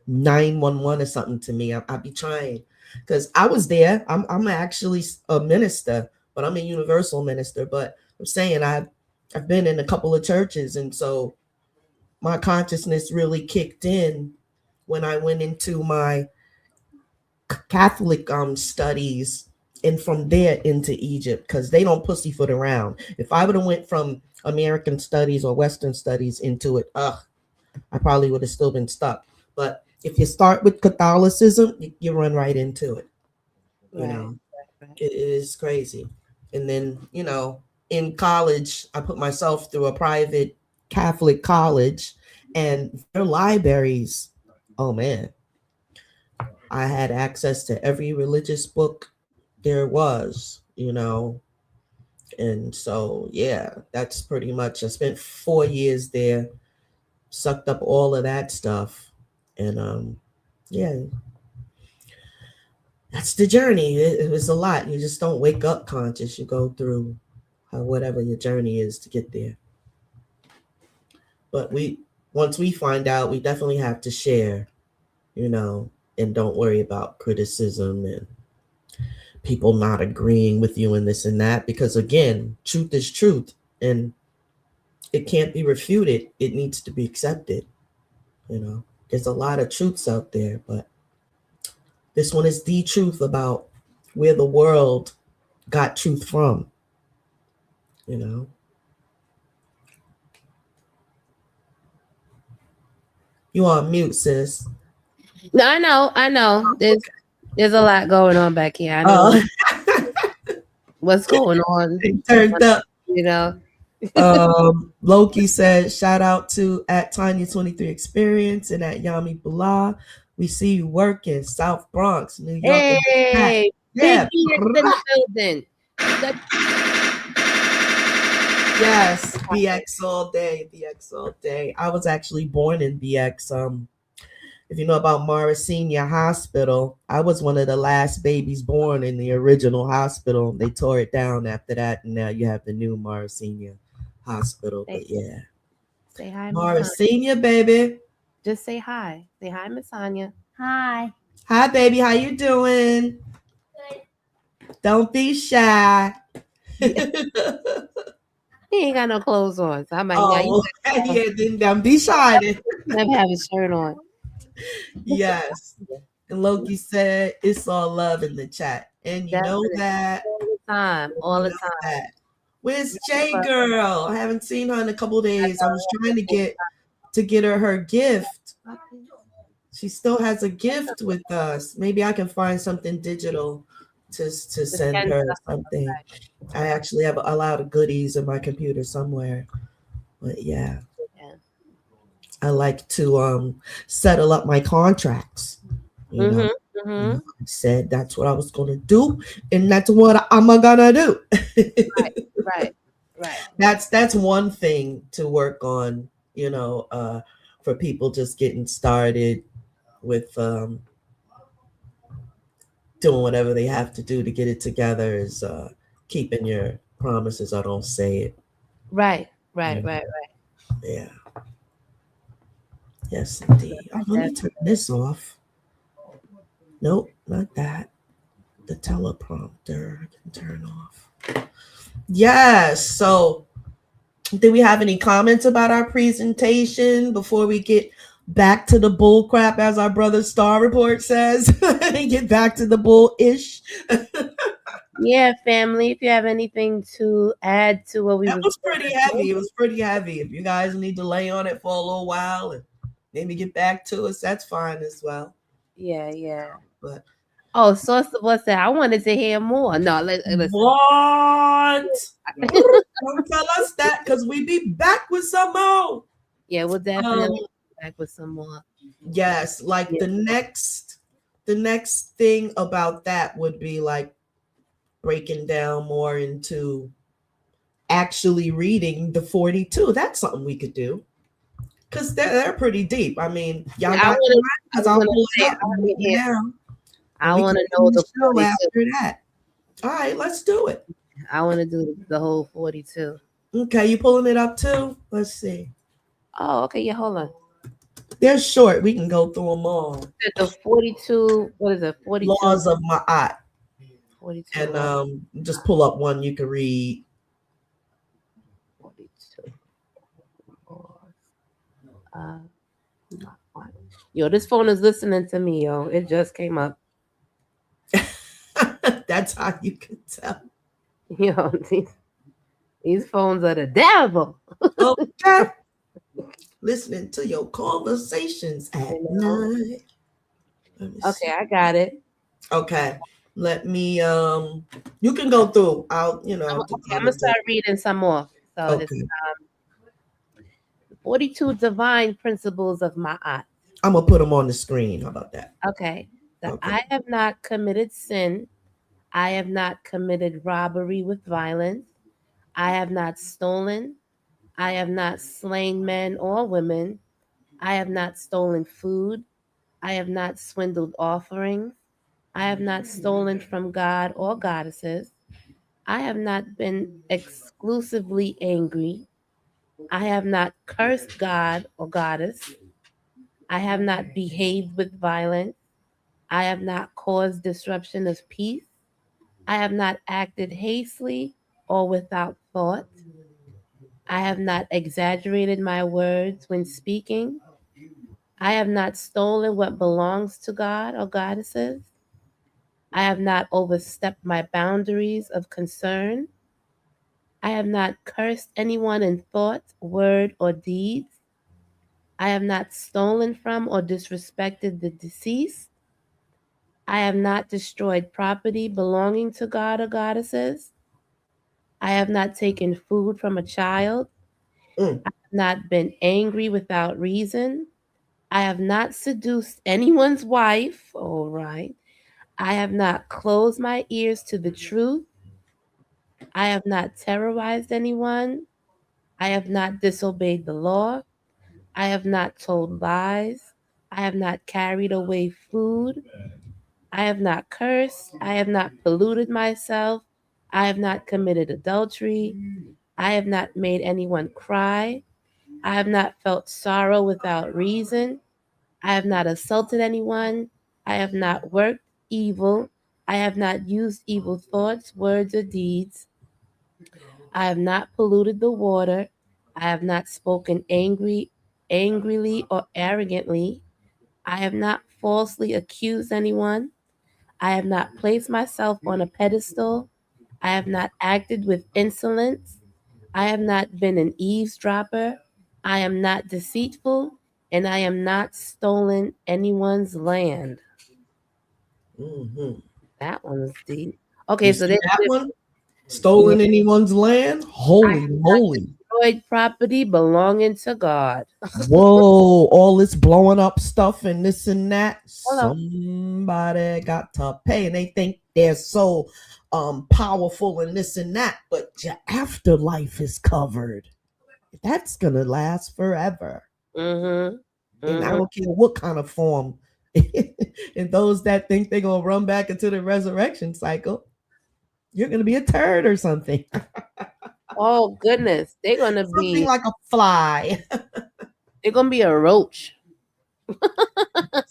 911 or something to me. I'll be trying because I was there. I'm actually a minister, but I'm a universal minister. But I'm saying I've been in a couple of churches, and so my consciousness really kicked in when I went into my Catholic studies, and from there into Egypt, because they don't pussyfoot around. If I would have went from American studies or Western studies into it, I probably would have still been stuck. But if you start with Catholicism, you run right into it. Right. It is crazy. And then, in college, I put myself through a private Catholic college, and their libraries, oh man, I had access to every religious book there was, And so, yeah, that's pretty much, I spent 4 years there, sucked up all of that stuff. And yeah, that's the journey. It was a lot. You just don't wake up conscious. You go through whatever your journey is to get there. But once we find out, we definitely have to share, and don't worry about criticism and people not agreeing with you and this and that, because again, truth is truth and it can't be refuted. It needs to be accepted. There's a lot of truths out there, but this one is the truth about where the world got truth from. You on mute, sis. No, I know. There's a lot going on back here. I know what's going on. It turned up. Loki said, shout out to at Tonya23 Experience and at Yammi Bulah. We see you working South Bronx, New York. Hey, yeah. Building. Yes, BX all day, BX all day. I was actually born in BX. If you know about Morris Senior Hospital, I was one of the last babies born in the original hospital. They tore it down after that, and now you have the new Morris Senior Hospital. But yeah, say hi, Morris Senior, baby. Just say hi. Say hi, Miss Anya. Hi. Hi, baby. How you doing? Good. Don't be shy. He ain't got no clothes on, so I might. Then don't be shy. Never have a shirt on. Yes. And Loki said it's all love in the chat. And you know that all the time. That. Where's J Girl? I haven't seen her in a couple of days. I was trying to get her gift. She still has a gift with us. Maybe I can find something digital to send her something. I actually have a lot of goodies in my computer somewhere. But yeah. I like to settle up my contracts. I said that's what I was gonna do, and that's what I'm gonna do. Right. Right. That's one thing to work on, for people just getting started with doing whatever they have to do to get it together is keeping your promises or don't say it. Right. Yeah. Right. Yeah. Yes, indeed. Oh, let me turn this off. Nope, not that. The teleprompter I can turn off. Yes. So, do we have any comments about our presentation before we get back to the bull crap, as our brother Star Report says, and get back to the bull-ish? Yeah, family. If you have anything to add to what we That was pretty heavy. It was pretty heavy. If you guys need to lay on it for a little while and maybe get back to us, that's fine as well. Yeah. But Oh, Source of Us said, I wanted to hear more. No, listen. what? Don't tell us that, because we be back with some more. Yeah, we'll definitely be back with some more. Yes, like Yeah. the next thing about that would be like breaking down more into actually reading the 42. That's something we could do, because they're pretty deep. I mean, y'all got because I'll pull it up now. I want to know the show 42. after that. All right, let's do it. I want to do the whole 42. Okay, you pulling it up too? Let's see. Oh, okay. Yeah, hold on. They're short. We can go through them all. The 42, what is it? 42 Laws of Ma'at. 42. And just pull up one you can read. 42. Yo, this phone is listening to me, yo. It just came up. That's how you can tell. Yo, these phones are the devil. Okay. Listening to your conversations at night. Okay, I got it. Okay. Let me you can go through. I'm gonna start reading some more. So okay. This 42 divine principles of Ma'at. I'm gonna put them on the screen. How about that? Okay. I have not committed sin. I have not committed robbery with violence. I have not stolen. I have not slain men or women. I have not stolen food. I have not swindled offerings. I have not stolen from God or goddesses. I have not been exclusively angry. I have not cursed God or goddess. I have not behaved with violence. I have not caused disruption of peace. I have not acted hastily or without thought. I have not exaggerated my words when speaking. I have not stolen what belongs to God or goddesses. I have not overstepped my boundaries of concern. I have not cursed anyone in thought, word, or deeds. I have not stolen from or disrespected the deceased. I have not destroyed property belonging to God or goddesses. I have not taken food from a child. I have not been angry without reason. I have not seduced anyone's wife. All right. I have not closed my ears to the truth. I have not terrorized anyone. I have not disobeyed the law. I have not told lies. I have not carried away food. I have not cursed. I have not polluted myself. I have not committed adultery. I have not made anyone cry. I have not felt sorrow without reason. I have not assaulted anyone. I have not worked evil. I have not used evil thoughts, words, or deeds. I have not polluted the water. I have not spoken angrily or arrogantly. I have not falsely accused anyone. I have not placed myself on a pedestal. I have not acted with insolence. I have not been an eavesdropper. I am not deceitful, and I am not stolen anyone's land. Mm-hmm. That one was deep. Okay, so that one stolen anyone's land. Holy moly! Destroyed property belonging to God. Whoa! All this blowing up stuff and this and that. Somebody got to pay, and they think they're so powerful and this and that, but your afterlife is covered. That's gonna last forever. Mm-hmm. And I Mm-hmm. don't care what kind of form. And those that think they're gonna run back into the resurrection cycle, you're gonna be a turd or something. Oh goodness, Something like a fly. they're gonna be a roach.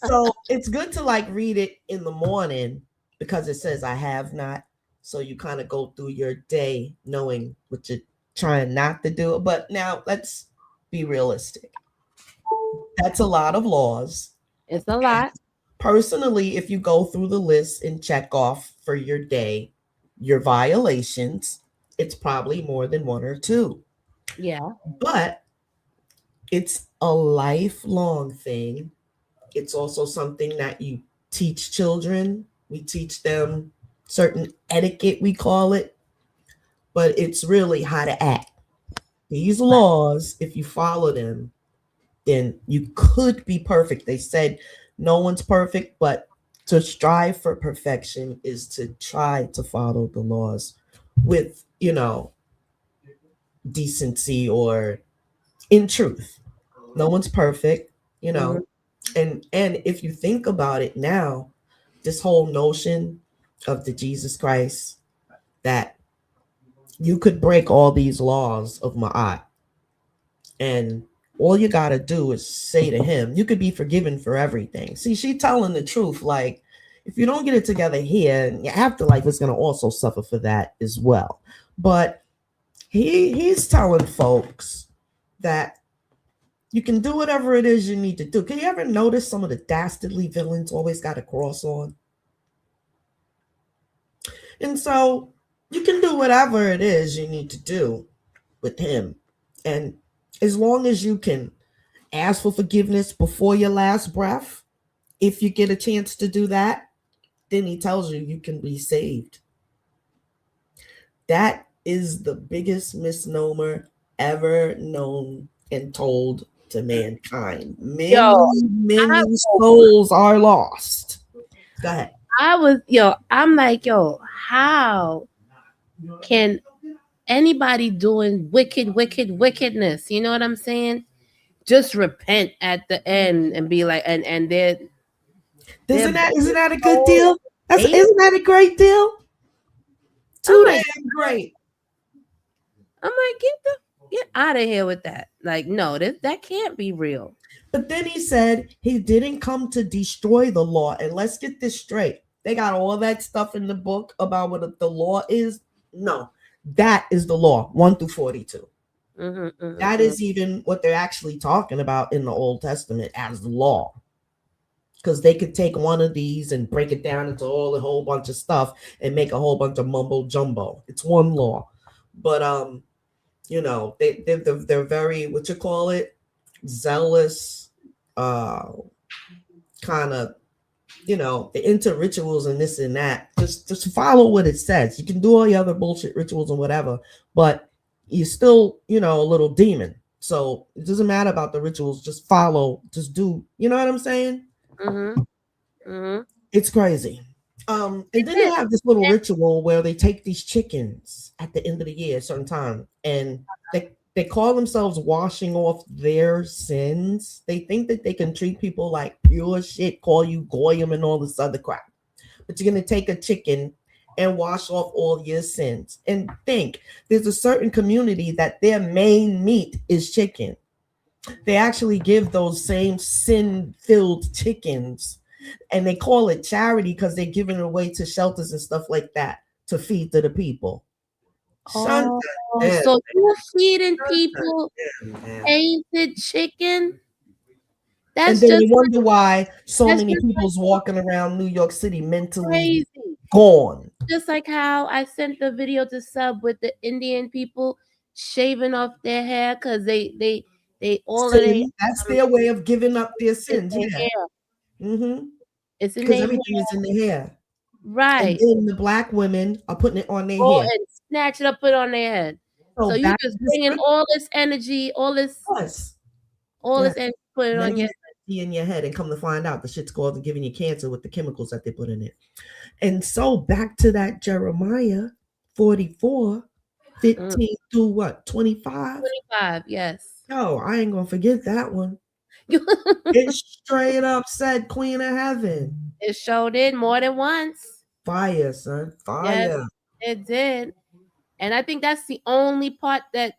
So it's good to like read it in the morning because it says I have not. So you kind of go through your day knowing what you're trying not to do. But now let's be realistic. That's a lot of laws. It's a lot. Personally, if you go through the list and check off for your day, your violations, it's probably more than one or two. Yeah. But it's a lifelong thing. It's also something that you teach children. We teach them certain etiquette, we call it, but it's really how to act. These laws, if you follow them, then you could be perfect. They said no one's perfect, but to strive for perfection is to try to follow the laws with, decency or in truth. No one's perfect, you Mhm. know. And if you think about it now, this whole notion of the Jesus Christ that you could break all these laws of Ma'at, and all you got to do is say to him, you could be forgiven for everything. See, she telling the truth. Like, if you don't get it together here, your afterlife is going to also suffer for that as well. But he's telling folks that you can do whatever it is you need to do. Can you ever notice some of the dastardly villains always got a cross on? And so you can do whatever it is you need to do with him. And as long as you can ask for forgiveness before your last breath, if you get a chance to do that, then he tells you you can be saved. That is the biggest misnomer ever known and told to mankind. Many, Yo, many souls are lost. Go ahead. I'm like, how can anybody doing wickedness, you know what I'm saying? Just repent at the end and be like, and Isn't that a good so deal? Isn't that a great deal? I'm Too like, damn great. I'm like, get out of here with that. Like, no, that can't be real. But then he said he didn't come to destroy the law. And let's get this straight. They got all that stuff in the book about what the law is. No, that is the law, 1 through 42. That is even what they're actually talking about in the Old Testament as law. Because they could take one of these and break it down into a whole bunch of stuff and make a whole bunch of mumbo jumbo. It's one law. But they're very, what you call it, zealous, kind of, the into rituals and this and that. Just follow what it says. You can do all the other bullshit rituals and whatever, but you're still, a little demon. So it doesn't matter about the rituals. Just follow. Just do. You know what I'm saying? It's crazy. And then they have this little ritual where they take these chickens at the end of the year, a certain time, and they call themselves washing off their sins. They think that they can treat people like pure shit, call you goyim and all this other crap. But you're gonna take a chicken and wash off all your sins. And think, there's a certain community that their main meat is chicken. They actually give those same sin-filled chickens, and they call it charity because they're giving it away to shelters and stuff like that to feed to the people. So you're feeding people painted chicken? And then you wonder why so many people's walking around New York City mentally crazy. Gone. Just like how I sent the video to Sub with the Indian people shaving off their hair because they all of they that's their way of giving up their sins. Yeah. It's in because their everything hair. is in their hair. Right. And then the black women are putting it on their hair. And snatch it up, put it on their head. So you just bringing all this energy, all this energy, put it on your head. be in your head, and come to find out the shit's called giving you cancer with the chemicals that they put in it. And so back to that Jeremiah 44, 15 through what, 25? 25, yes. Yo, I ain't gonna forget that one. It straight up said Queen of Heaven. It showed it more than once. Fire, son. Fire. Yes, it did. And I think that's the only part that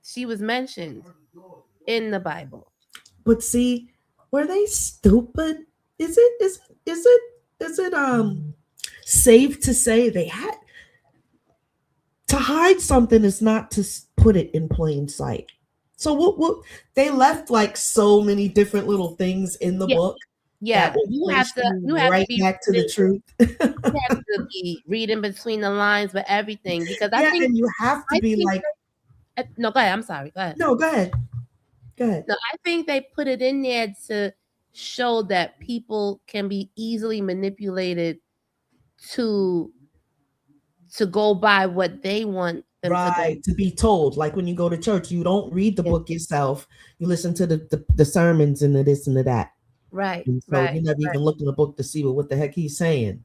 she was mentioned in the Bible. But see, were they stupid? Is it safe to say they had to hide something is not to put it in plain sight? So what they left like so many different little things in the book. Yeah, you have to be back to the truth. You have to be reading between the lines with everything, because I think and you have to be like. No, go ahead. I'm sorry. Go ahead. No, go ahead. Go ahead. No, I think they put it in there to show that people can be easily manipulated to go by what they want them to be told. Like when you go to church, you don't read the book yourself. You listen to the sermons and the this and the that. Right. And so you never even look in the book to see what the heck he's saying.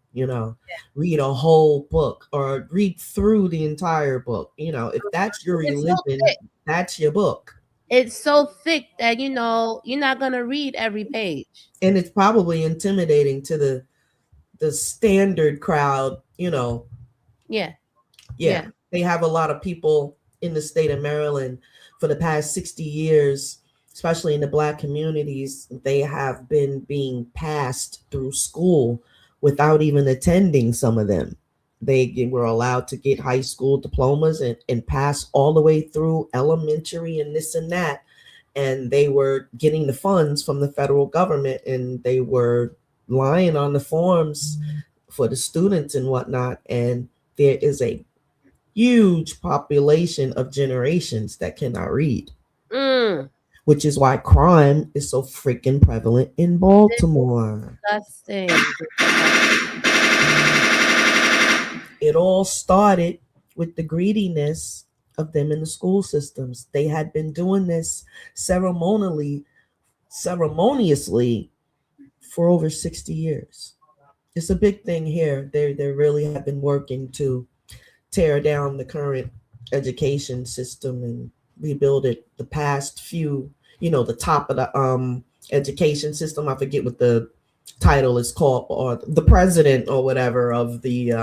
Read a whole book or read through the entire book. If that's your religion, that's your book. It's so thick that you're not gonna read every page, and it's probably intimidating to the standard crowd. Yeah. They have a lot of people in the state of Maryland for the past 60 years, especially in the Black communities. They have been being passed through school without even attending. Some of them, they were allowed to get high school diplomas and pass all the way through elementary and this and that. And they were getting the funds from the federal government, and they were lying on the forms for the students and whatnot. And there is a huge population of generations that cannot read, which is why crime is so freaking prevalent in Baltimore. Disgusting. It all started with the greediness of them in the school systems. They had been doing this ceremoniously for over 60 years. It's a big thing here. They really have been working to tear down the current education system and rebuild it. The past few, the top of the education system, I forget what the title is called, or the president or whatever of the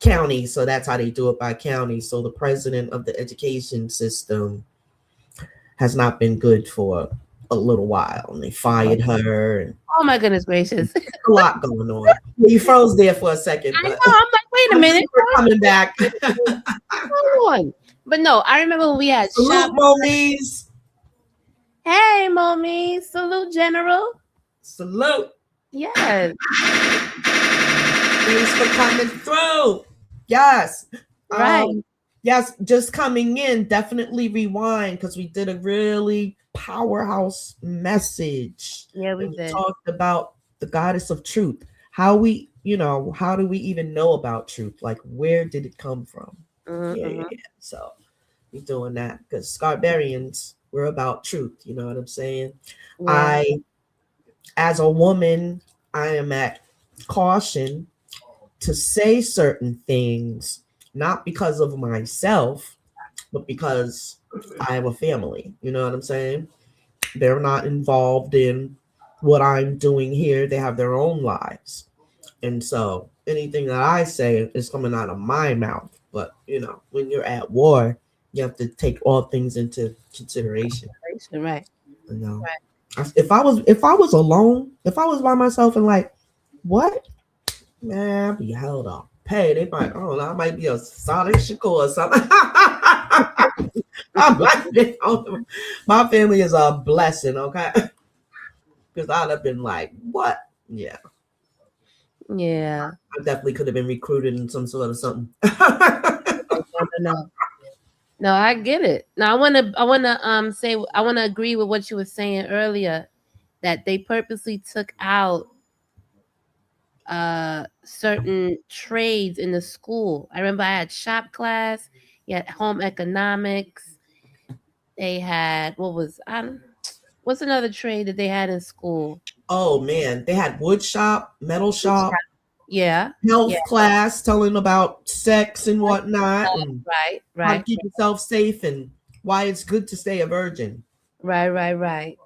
county. So that's how they do it, by county. So the president of the education system has not been good for a little while, and they fired her. And oh my goodness gracious! A lot going on. You froze there for a second. I know. I'm like, wait a minute. We're coming back. Hold on. But no, I remember when we had Salute, Momies. Hey, Momies. Salute, General. Salute. Yes. Thanks for coming through. Yes. Right. Yes, just coming in. Definitely rewind, because we did a really powerhouse message. Yeah, we did. We talked about the goddess of truth. How do we even know about truth? Like, where did it come from? Yeah. So we're doing that because Scarberians, we're about truth. You know what I'm saying? Yeah. As a woman, I am at caution to say certain things, not because of myself, but because I have a family. You know what I'm saying? They're not involved in what I'm doing here. They have their own lives. And so anything that I say is coming out of my mouth. But, when you're at war, you have to take all things into consideration. Right. Right. If I was alone, if I was by myself and like, what? Man, I'd be held up. Hey, they might, I don't know, I might be a Sonic Shakur or something. My family is a blessing, okay? Because I'd have been like, what? Yeah. I definitely could have been recruited in some sort of something. No, I get it. Now I want to agree with what you were saying earlier, that they purposely took out certain trades in the school. I remember I had shop class, you had home economics, they had what What's another trade that they had in school? Oh man, they had wood shop, metal shop, Yeah. Yeah. health class, telling about sex and whatnot, and Right. how to Right. keep yourself safe and why it's good to stay a virgin. Right. Right. Right.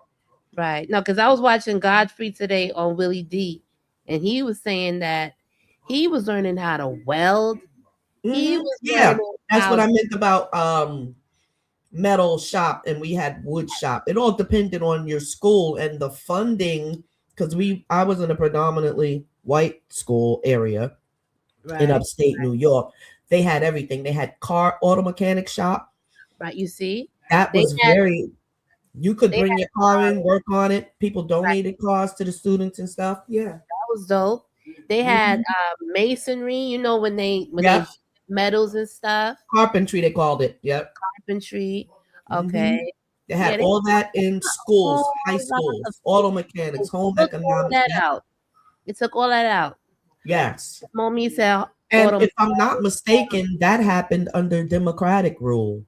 Right. No, because I was watching Godfrey today on Willie D, and he was saying that he was learning how to weld. He was Yeah, learning that's what how. I meant about metal shop, and we had wood shop. It all depended on your school and the funding, because I was in a predominantly white school area in Right. upstate New York. They had everything. They had auto mechanic shop. Right. You see, That they was had very, you could they bring had your car in, work on it. People donated cars to the students and stuff. Yeah. that was dope. They had Mhm. masonry. You know when they Yep. metals and stuff. Carpentry, they called it. Yep. Carpentry. Hmm. Okay. They Yeah, had they all that in a schools, whole high lot of schools, things. auto mechanics, It home took all economics. that Yep. out. It took all that out. Yes. Mommy said And autumn. if I'm not mistaken, that happened under Democratic rule.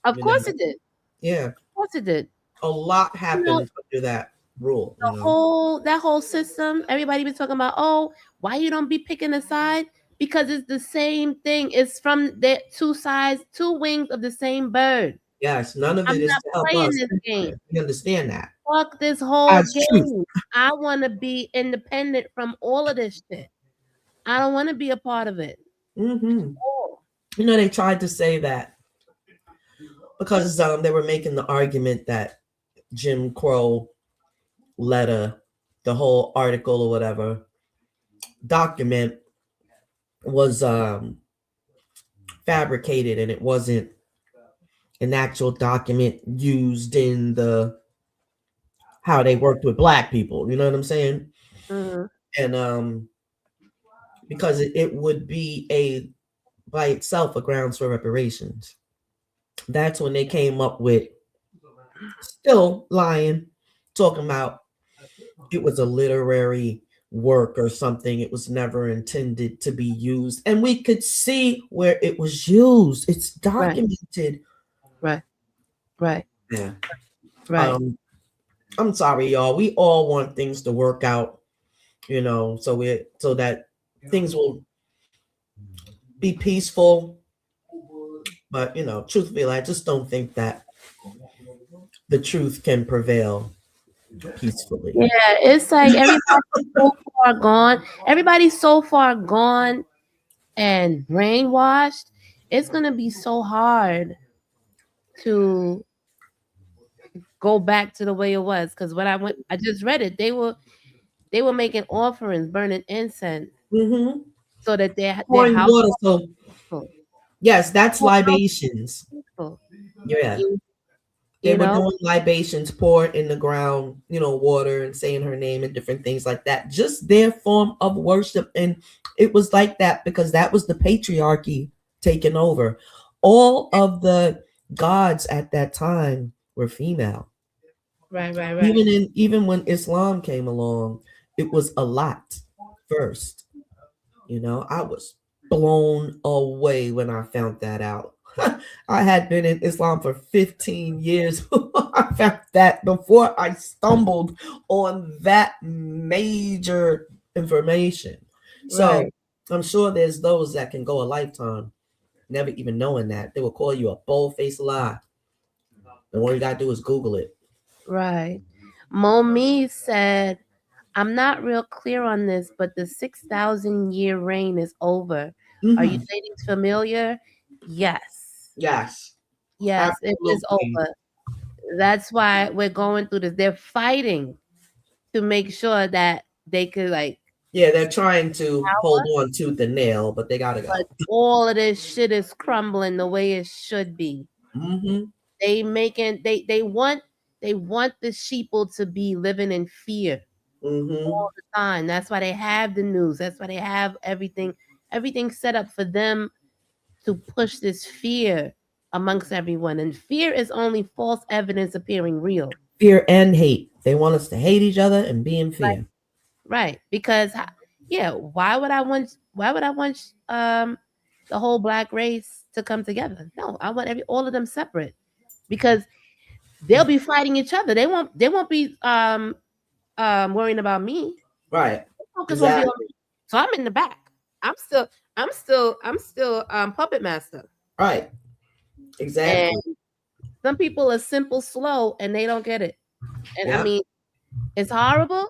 Of You know, course it did. yeah, Of course it did. a lot You know, happened under that rule. the that whole system, everybody be talking about, oh, why you don't be picking a side? Because it's the same thing. It's from the two sides, two wings of the same bird. Yes, none of I'm it is not to help playing us. this game. We understand that Fuck this whole as truth. game. I want to be independent from all of this shit. I don't want to be a part of it. Hmm. Oh, You know, they tried to say that because they were making the argument that Jim Crow letter, the whole article or whatever document was fabricated, and it wasn't an actual document used in the how they worked with black people. You know what I'm saying? mhm. And because it would be a by itself a grounds for reparations. That's when they came up with still lying, talking about it was a literary work or something. It was never intended to be used. And we could see where it was used. It's Right, documented. right, right, Yeah. right. I'm sorry, y'all. We all want things to work out, so that things will be peaceful. But truthfully, I just don't think that the truth can prevail peacefully. Yeah, it's like everybody's so far gone. Everybody's so far gone and brainwashed. It's gonna be so hard to go back to the way it was. Because when I just read it. They were making offerings, burning incense, Mm-hmm. so that their Pouring house water. was So peaceful. yes, that's Whole house libations. was peaceful. Yeah. You, They you were know, doing libations, poured in the ground, water and saying her name and different things like that. Just their form of worship. And it was like that because that was the patriarchy taking over. All of the gods at that time were female. right, right, right. Even when Islam came along, it was a lot first. I was blown away when I found that out. I had been in Islam for 15 years. I found that before I stumbled on that major information. So Right, I'm sure there's those that can go a lifetime never even knowing that. They will call you a bold-faced lie. And all you gotta do is Google it. right. Momi said, I'm not real clear on this, but the 6,000-year reign is over. Are you Mhm. ladies familiar? Yes. Yes, Yes, it is absolutely. over. That's why we're going through this. They're fighting to make sure that they could like Yeah, they're trying to hold power, on to the nail, but they gotta but go. all of this shit is crumbling the way it should be. Hmm. They want the sheeple to be living in fear Hmm. all the time. That's why they have the news. That's why they have everything set up for them to push this fear amongst everyone. And fear is only false evidence appearing real. Fear and hate. They want us to hate each other and be in Right. fear. Right. Because yeah, why would I want the whole black race to come together? No, I want all of them separate. Because they'll be fighting each other. They won't be worrying about me. Right. Focus won't be on me. So I'm in the back. I'm still puppet master. Right. Exactly. And some people are simple slow and they don't get it. And Yeah. I mean, it's horrible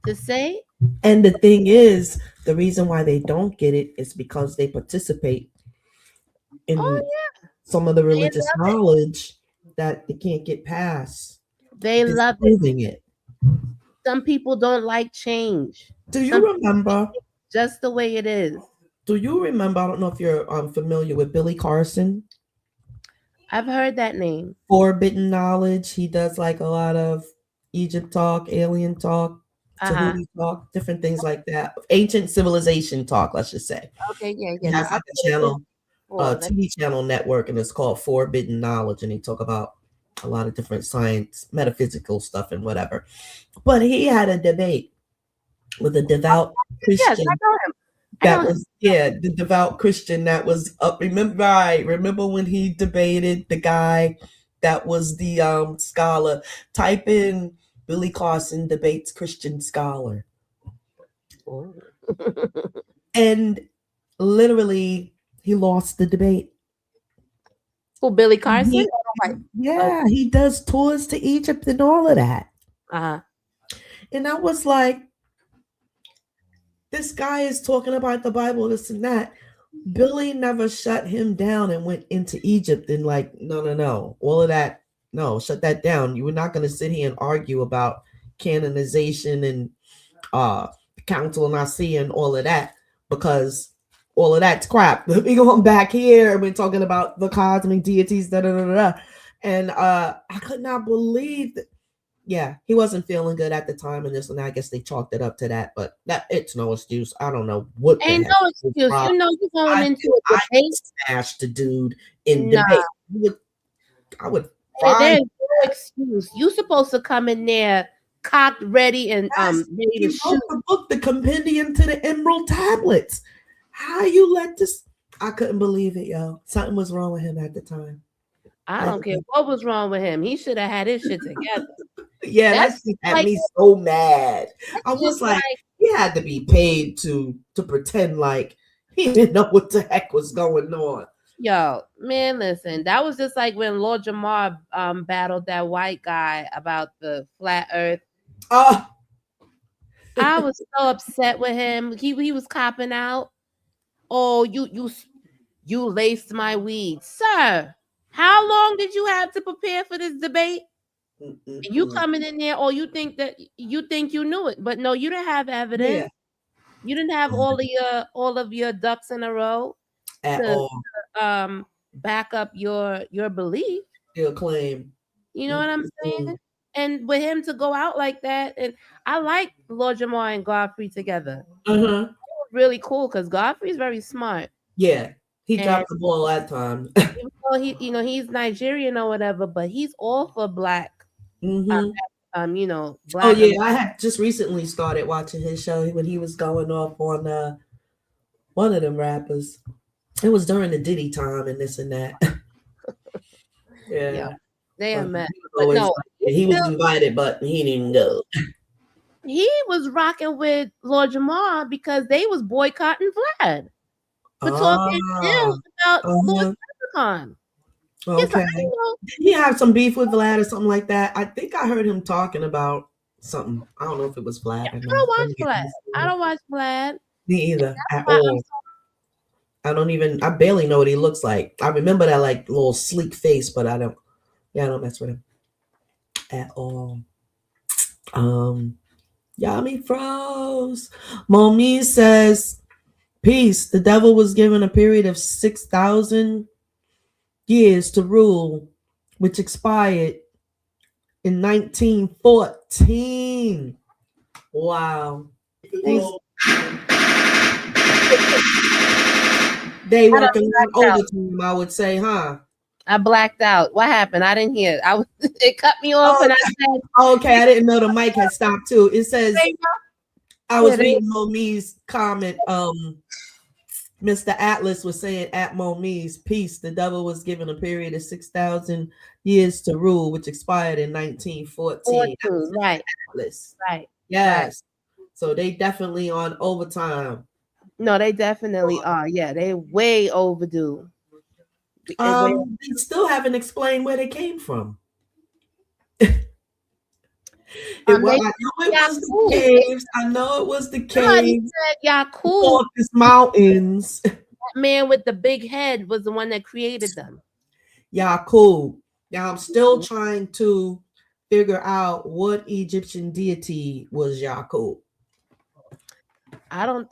to say. And the thing is, the reason why they don't get it is because they participate in some of the religious knowledge that they can't get past. They love it. Some people don't like change. Do you remember? Just the way it is. Do you remember? I don't know if you're familiar with Billy Carson. I've heard that name. Forbidden Knowledge. He does like a lot of Egypt talk, alien talk, Tahuti talk, different things like that. Ancient civilization talk, let's just say. Okay, yeah. He has like a channel, TV channel network, and it's called Forbidden Knowledge, and he talk about a lot of different science, metaphysical stuff, and whatever. But he had a debate with a devout Christian. Yes, I know him. That was the devout Christian that was up. Remember when he debated the guy that was the scholar? Type in Billy Carson debates Christian scholar. And literally he lost the debate. Who, Billy Carson? He does tours to Egypt and all of that. And I was like, this guy is talking about the Bible, this and that. Billy never shut him down and went into Egypt and like, no, all of that. No, shut that down. You were not going to sit here and argue about canonization and Council of Nicaea and all of that, because all of that's crap. We going back here, we're talking about the cosmic deities, and I could not believe that. Yeah, he wasn't feeling good at the time, and this and that. I guess they chalked it up to that, but it's no excuse. I don't know what. Ain't no excuse. You know you're going into a debate. Smash the dude in debate. I would. There's no excuse. You supposed to come in there cocked, ready, and ready to shoot. The book, the compendium to the Emerald Tablets. How you let this? I couldn't believe it, yo. Something was wrong with him at the time. I don't care what was wrong with him. He should have had his shit together. Yeah, that had me so mad. I was like, he had to be paid to pretend like he didn't know what the heck was going on. Yo, man, listen, that was just like when Lord Jamar battled that white guy about the flat earth. I was so upset with him. He was copping out. Oh, you laced my weed, sir. How long did you have to prepare for this debate? You coming in there, or you think you knew it, but no, you didn't have evidence. Yeah. You didn't have all of your ducks in a row at all. Back up your belief, your claim. You know what I'm saying? And with him to go out like that, and I like Lord Jamar and Godfrey together. It was really cool because Godfrey's very smart. Yeah. He dropped the ball that time. He's Nigerian or whatever, but he's all for black. Black. Oh yeah, I had just recently started watching his show when he was going off on one of them rappers. It was during the Diddy time and this and that. Yeah, they are mad. He was invited, but he didn't go. He was rocking with Lord Jamar because they was boycotting Vlad. For talking ill about Lord Leprechaun. Okay. Did he have some beef with Vlad or something like that? I think I heard him talking about something. I don't know if it was Vlad. I don't watch Vlad. Me either at all. I barely know what he looks like. I remember that like little sleek face, but I don't mess with him at all. Yammi froze. Mommy says, peace. The devil was given a period of 6,000 years to rule, which expired in 1914. Wow. They working overtime, I would say, huh? I blacked out. What happened? I didn't hear. It cut me off, and I said, "Okay, I didn't know the mic had stopped too." It says, "I was reading Momi's comment. Mr. Atlas was saying at Momi's peace, the devil was given a period of 6,000 years to rule, which expired in 1914. That was Mr. Right, Atlas. right, right. Yes. So they definitely on overtime. No, they definitely are. Yeah, they way overdue. They still haven't explained where they came from. I know it was the caves. I know it was the Somebody caves. said Yakub, Caucasus Mountains. that man with the big head, was the one that created them. Yakub. Now I'm still trying to figure out what Egyptian deity was Yakub. I don't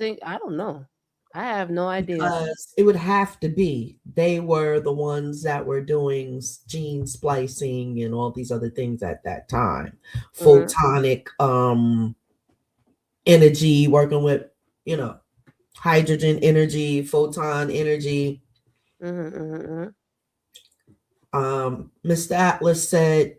know. I have no idea. Because it would have to be. They were the ones that were doing gene splicing and all these other things at that time. Photonic energy, working with, hydrogen energy, photon energy. Mr. Atlas said,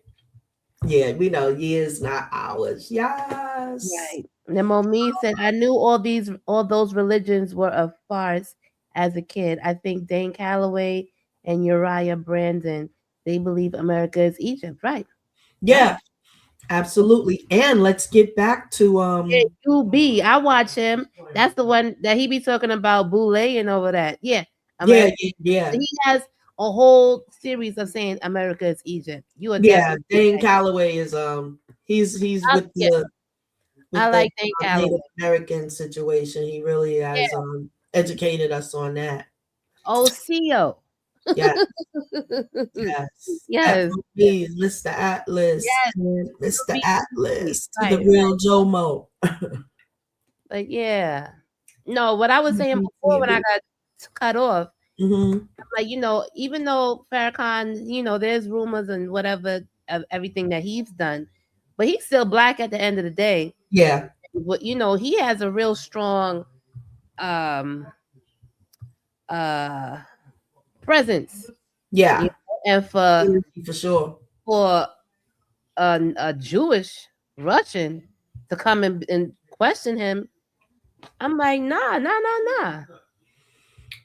yeah, we know years, not hours. Yes. Right. And Momi said, I knew all those religions were a farce as a kid. I think Dane Calloway and Uriah Brandon, they believe America is Egypt, right? Yeah, right. Absolutely. And let's get back to UB. I watch him. That's the one that he be talking about Bulah and over that. Yeah. America. Yeah. He has a whole series of saying America is Egypt. You are Dane Calloway is he's with the I like Dane Calloway. Native American situation. He really has educated us on that. Oh, CEO. Yes. Yes. Mr. Atlas. Yes. Mr. Atlas. To the real Jomo. Like, yeah. No, what I was saying before when I got cut off, like, even though Farrakhan, there's rumors and whatever of everything that he's done, but he's still black at the end of the day. Yeah. But, he has a real strong presence. Yeah. And for sure. For a Jewish Russian to come and question him, I'm like, nah.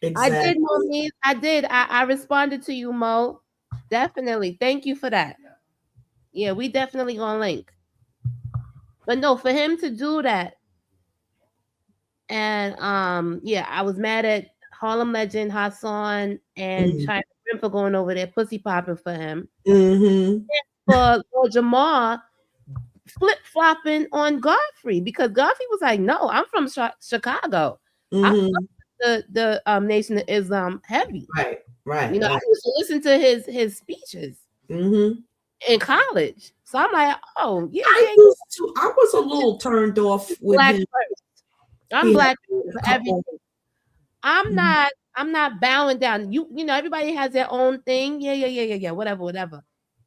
Exactly. I did, Monique. I did. I responded to you, Mo. Definitely. Thank you for that. Yeah, we definitely gonna link. But no, for him to do that, and I was mad at Harlem Legend, Hassan, and China for going over there, pussy popping for him. And for Jamal flip flopping on Godfrey, because Godfrey was like, "No, I'm from Chicago. I'm from the Nation of Islam heavy." Right. I used to listen to his speeches in college, so I'm like, "Oh yeah." I was a little turned off with black him. First. I'm black for everything. I'm not bowing down. You know, everybody has their own thing. Yeah. Whatever.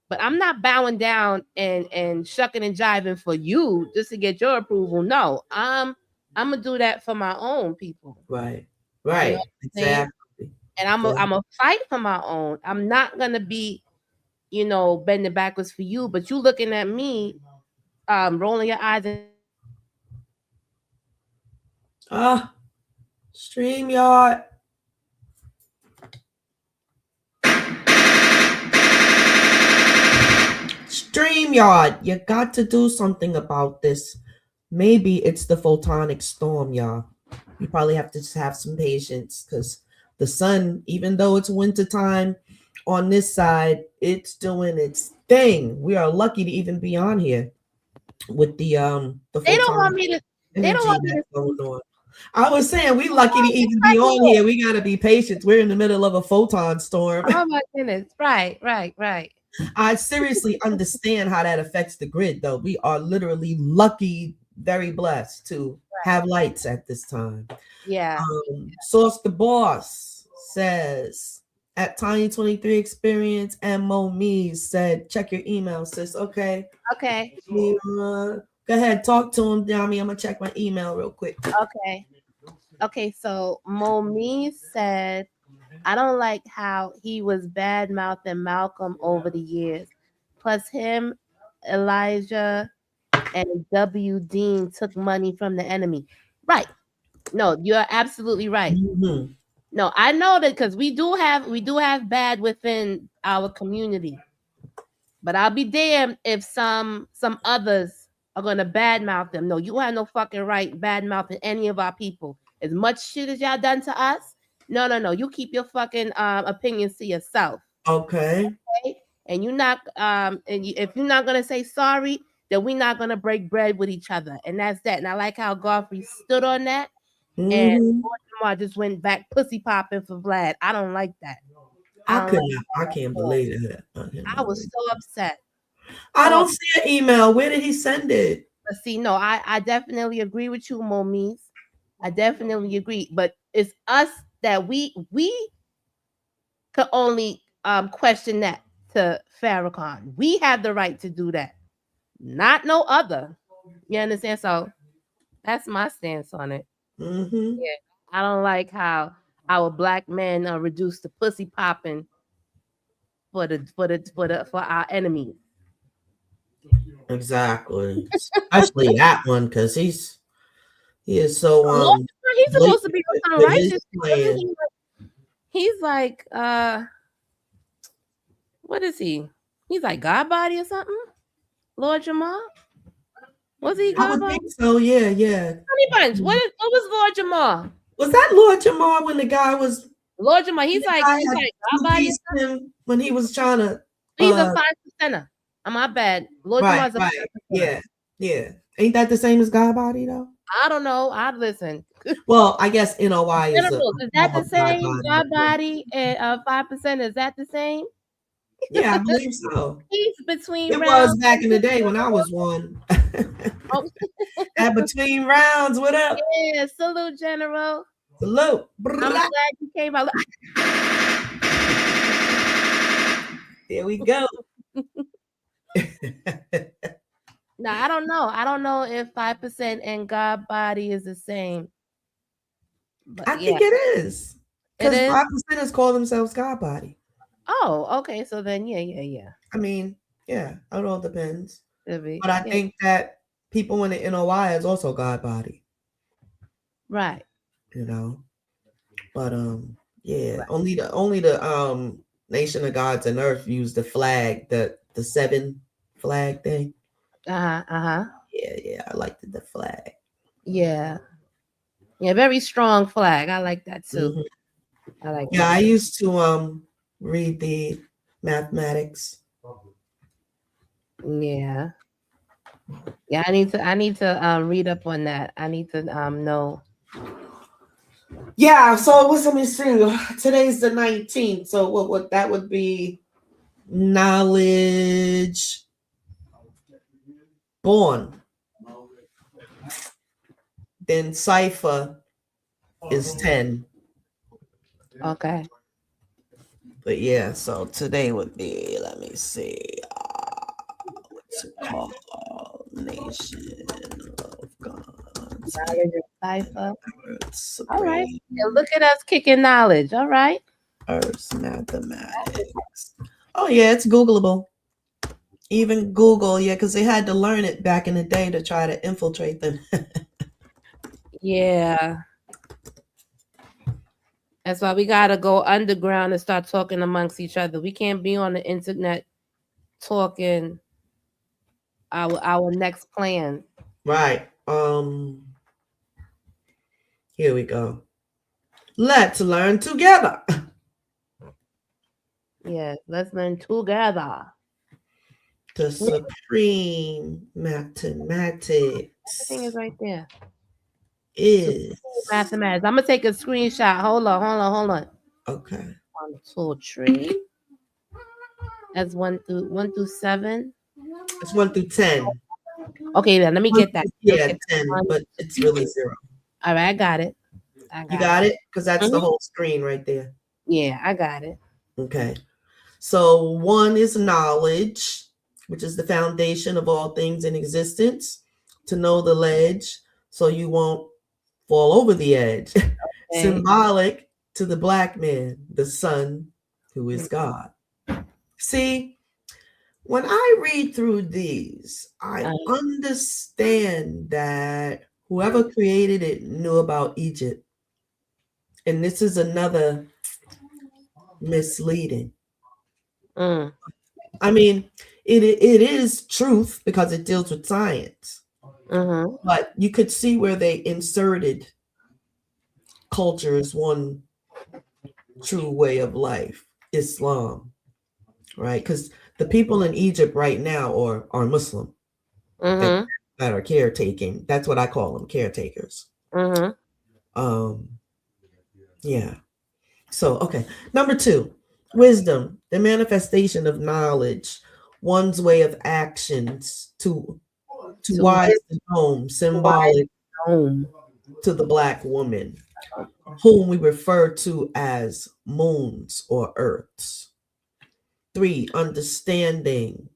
But I'm not bowing down and shucking and jiving for you just to get your approval. No, I'm gonna do that for my own people. Right. You know exactly. And I'm a fight for my own. I'm not gonna be, bending backwards for you. But you looking at me, rolling your eyes and StreamYard. StreamYard, you got to do something about this. Maybe it's the photonic storm, y'all. You probably have to just have some patience because the sun, even though it's wintertime on this side, it's doing its thing. We are lucky to even be on here with the they don't want me to. They don't want me to. Going on. I was saying we lucky to even be on here. We got to be patient. We're in the middle of a photon storm. Oh my goodness! Right. I seriously understand how that affects the grid, though. We are literally lucky, very blessed to have lights at this time. Yeah. Source the Boss says at Tonya 23 Experience and Mo Mees said, check your email, sis. Okay. Go ahead, talk to him, Yammi. I'm gonna check my email real quick. Okay. So Momi said, I don't like how he was bad mouthing Malcolm over the years. Plus him, Elijah, and W. Dean took money from the enemy. Right. No, you're absolutely right. No, I know that because we do have bad within our community. But I'll be damned if some others are gonna badmouth them. No, you have no fucking right badmouthing any of our people. As much shit as y'all done to us, no. You keep your fucking opinions to yourself. Okay. Okay? And you're not if you're not gonna say sorry, then we're not gonna break bread with each other. And that's that. And I like how Godfrey stood on that. And Mm-hmm. Baltimore just went back pussy popping for Vlad. I don't like that. I don't could like not. I can't believe that. I was so upset. I So don't see an email. Where did he send it? but see, no, I definitely agree with you, Momies. I definitely agree. But it's us that we could only question that to Farrakhan. We have the right to do that. Not no other. You understand? So that's my stance on it. Mm-hmm. Yeah. I don't like how our black men are reduced to pussy popping for our enemies. Exactly. Especially that one, because he is so Lord, he's supposed to blatant be on some with his righteous. plan. He's like what is he? He's like God body or something? Lord Jamal? Was he I God would body? think so. Yeah. Honey Bunch. What was Lord Jamal? Was that Lord Jamar when the guy was? Lord Jamal, he's like I had God body. him when he was trying to. He's a 5%er. My bad. Lord Right. Jamal's a 5%er. Yeah. Ain't that the same as God body though? I don't know. I'd listen. Well, I guess NOI is a Generals, is that form the of God same? body. God body and 5%, is that the same? Yeah, I believe so. He's between It rounds. was back in the day when I was one. Oh, At between rounds, what up? yeah, salute, General. Salute. I'm glad you came out. There we go. No, I don't know. I don't know if 5% and God body is the same. But I yeah, think it is. it Because is. 5%ers call themselves God body. Oh, okay. So then, yeah. I mean, yeah, it all depends. Could be. But I think that people in the NOI is also God body. Right. You know. But yeah, Right. only the Nation of Gods and Earth use the flag, the 7 flag thing. Yeah, I liked the flag. Yeah, very strong flag. I like that too. Mm-hmm. I like Yeah, that. I used to read the mathematics. Yeah. Yeah, I need to read up on that. I need to know. Yeah, so what's let me see. Today's the 19th. So what that would be knowledge born. Then cipher is 10. Okay. But yeah, so today would be, let me see, what's it called? Nation of Gods. Knowledge of cipher. Earth's All right. supreme. Yeah, look at us kicking knowledge. All right. Earth's mathematics. Oh yeah, it's Googleable. Even Google, yeah, because they had to learn it back in the day to try to infiltrate them. Yeah. That's why we gotta go underground and start talking amongst each other. We can't be on the internet talking our next plan. Right. Here we go. Let's learn together. Yeah, let's learn together. The supreme mathematics. Everything is right there. Is Mathematics. I'm gonna take a screenshot. Hold on. okay. On the tool tree. That's 1 through 7. It's 1 through 10. Okay, then let me get that. Yeah, 10, but it's really 0. All right, I got it. You got it? Because that's the whole screen right there. Yeah, I got it. Okay. So 1 is knowledge, which is the foundation of all things in existence. To know the ledge so you won't fall over the edge. Okay. Symbolic to the black man, the sun, who is God. See, when I read through these, I understand that whoever created it knew about Egypt. and this is another misleading. Mm. I mean, it is truth because it deals with science, Mm-hmm. but you could see where they inserted culture as one true way of life, Islam, right? Because the people in Egypt right now are Muslim that, Mm-hmm. that are caretaking. That's what I call them, caretakers. Mm-hmm. Um, yeah. So, okay. Number 2, wisdom, the manifestation of knowledge, one's way of actions to To wise to home, wise symbolic home. to the Black woman, whom we refer to as moons or earths. 3, understanding,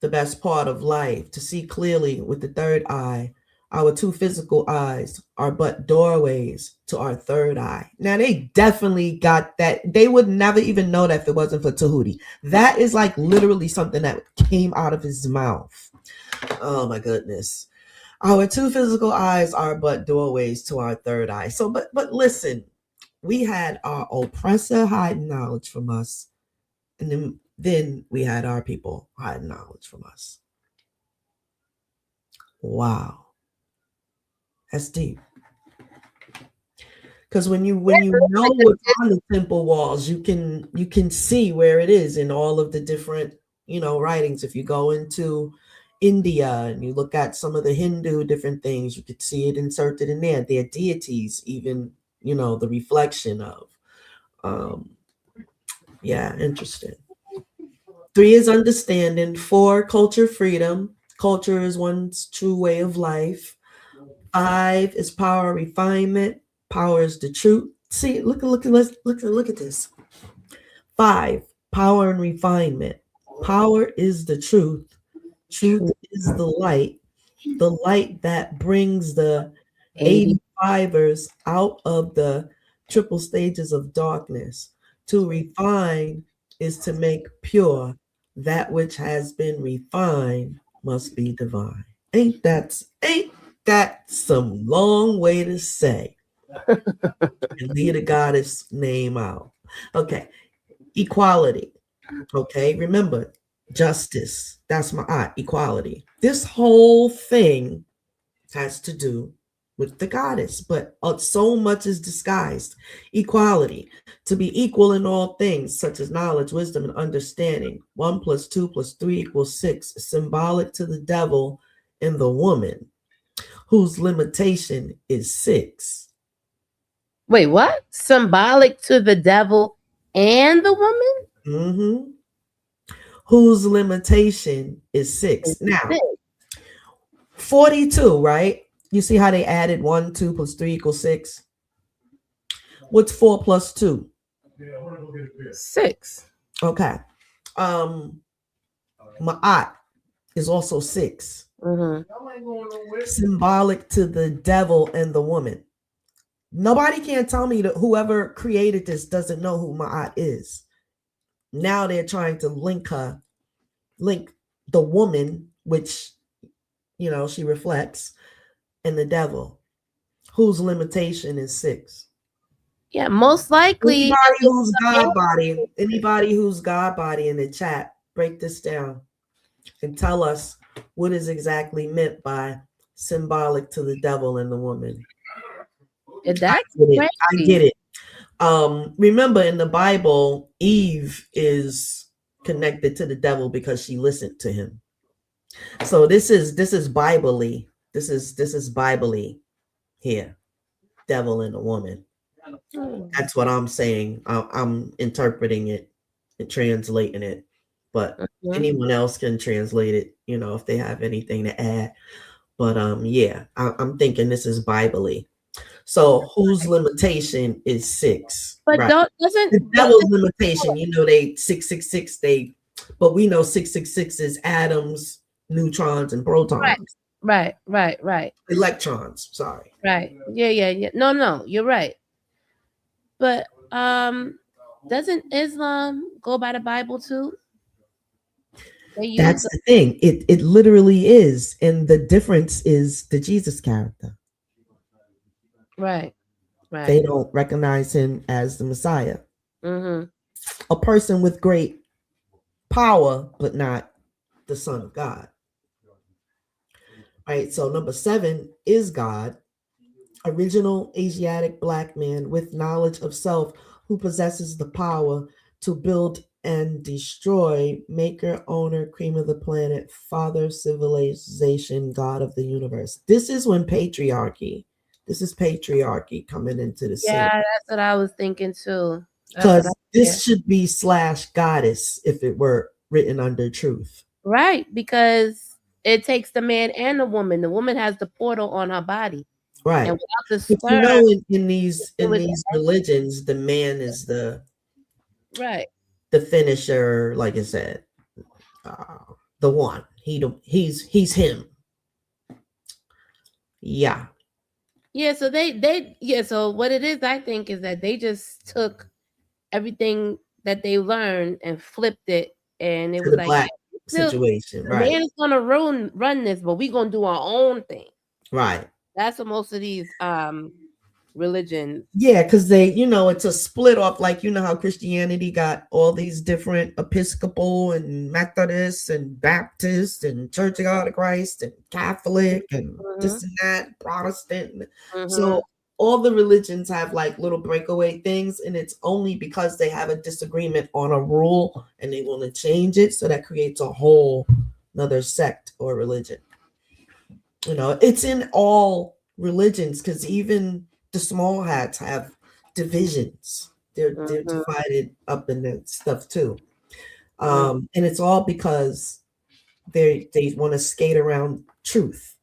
the best part of life, to see clearly with the third eye. Our 2 physical eyes are but doorways to our third eye. Now, they definitely got that. They would never even know that if it wasn't for Tahuti. That is like literally something that came out of his mouth. Oh my goodness. Our 2 physical eyes are but doorways to our third eye. So, but listen, we had our oppressor hiding knowledge from us, and then we had our people hiding knowledge from us. Wow, that's deep. Because when you know what's on the temple walls, you can see where it is in all of the different writings. If you go into India and you look at some of the Hindu different things, you could see it inserted in there. Their deities, even the reflection of. Yeah, interesting. 3 is understanding. 4, culture freedom. Culture is one's true way of life. 5 is power refinement. Power is the truth. See, look at this. 5, power and refinement. Power is the truth. Truth is the light. The light that brings the 85ers out of the triple stages of darkness. To refine is to make pure. That which has been refined must be divine. Ain't that some long way to say? And leave the goddess name out. Okay. Equality. Okay. Remember, justice. That's my equality. This whole thing has to do with the goddess, but so much is disguised. Equality, to be equal in all things, such as knowledge, wisdom, and understanding. 1 + 2 + 3 = 6, symbolic to the devil and the woman, whose limitation is 6. Wait, what? Symbolic to the devil and the woman? Mm-hmm. Whose limitation is 6. Now, 42, right? You see how they added 1, 2 + 3 = 6? What's 4 + 2? 6. Okay. Ma'at is also 6. Mm-hmm. Symbolic to the devil and the woman. Nobody can tell me that whoever created this doesn't know who Ma'at is. Now they're trying to link the woman, which she reflects, and the devil, whose limitation is 6. Yeah, most likely. Anybody who's God body in the chat, break this down and tell us what is exactly meant by symbolic to the devil and the woman. That's I get it. Remember in the Bible, Eve is connected to the devil because she listened to him. So this is Bible-y. This is Bible-y here. Devil and a woman. That's what I'm saying. I'm interpreting it and translating it, but anyone else can translate it, if they have anything to add. But yeah, I'm thinking this is Bible-y. So whose limitation is 6? But right? doesn't The devil's limitation, they 666. But we know 666 is atoms, neutrons, and protons. Right. Electrons. Sorry. Right. Yeah. No, you're right. But doesn't Islam go by the Bible too? That's the thing. It literally is, and the difference is the Jesus character. Right. Right. They don't recognize him as the Messiah. Mm-hmm. A person with great power, but not the Son of God. Right. So number 7 is God, original Asiatic black man with knowledge of self who possesses the power to build and destroy, maker, owner, cream of the planet, father, civilization, God of the universe. This is patriarchy coming into the scene. Yeah, that's what I was thinking too. Because this should be / goddess if it were written under truth. Right, because it takes the man and the woman. The woman has the portal on her body. Right. And without the But sperm, in these religions, the man is the finisher, like I said. The one. He's him. Yeah. Yeah, so so what it is, I think, is that they just took everything that they learned and flipped it, and it was like black situation, right? Man is gonna run this, but we're gonna do our own thing. Right. That's what most of these religions. Yeah, because they, it's a split off, like how Christianity got all these different Episcopal and Methodist and Baptist and Church of God of Christ and Catholic and this and that, Protestant. So all the religions have like little breakaway things, and it's only because they have a disagreement on a rule and they want to change it. So that creates a whole another sect or religion. It's in all religions, because even the small hats have divisions. They're divided up in that stuff too. And it's all because they want to skate around truth.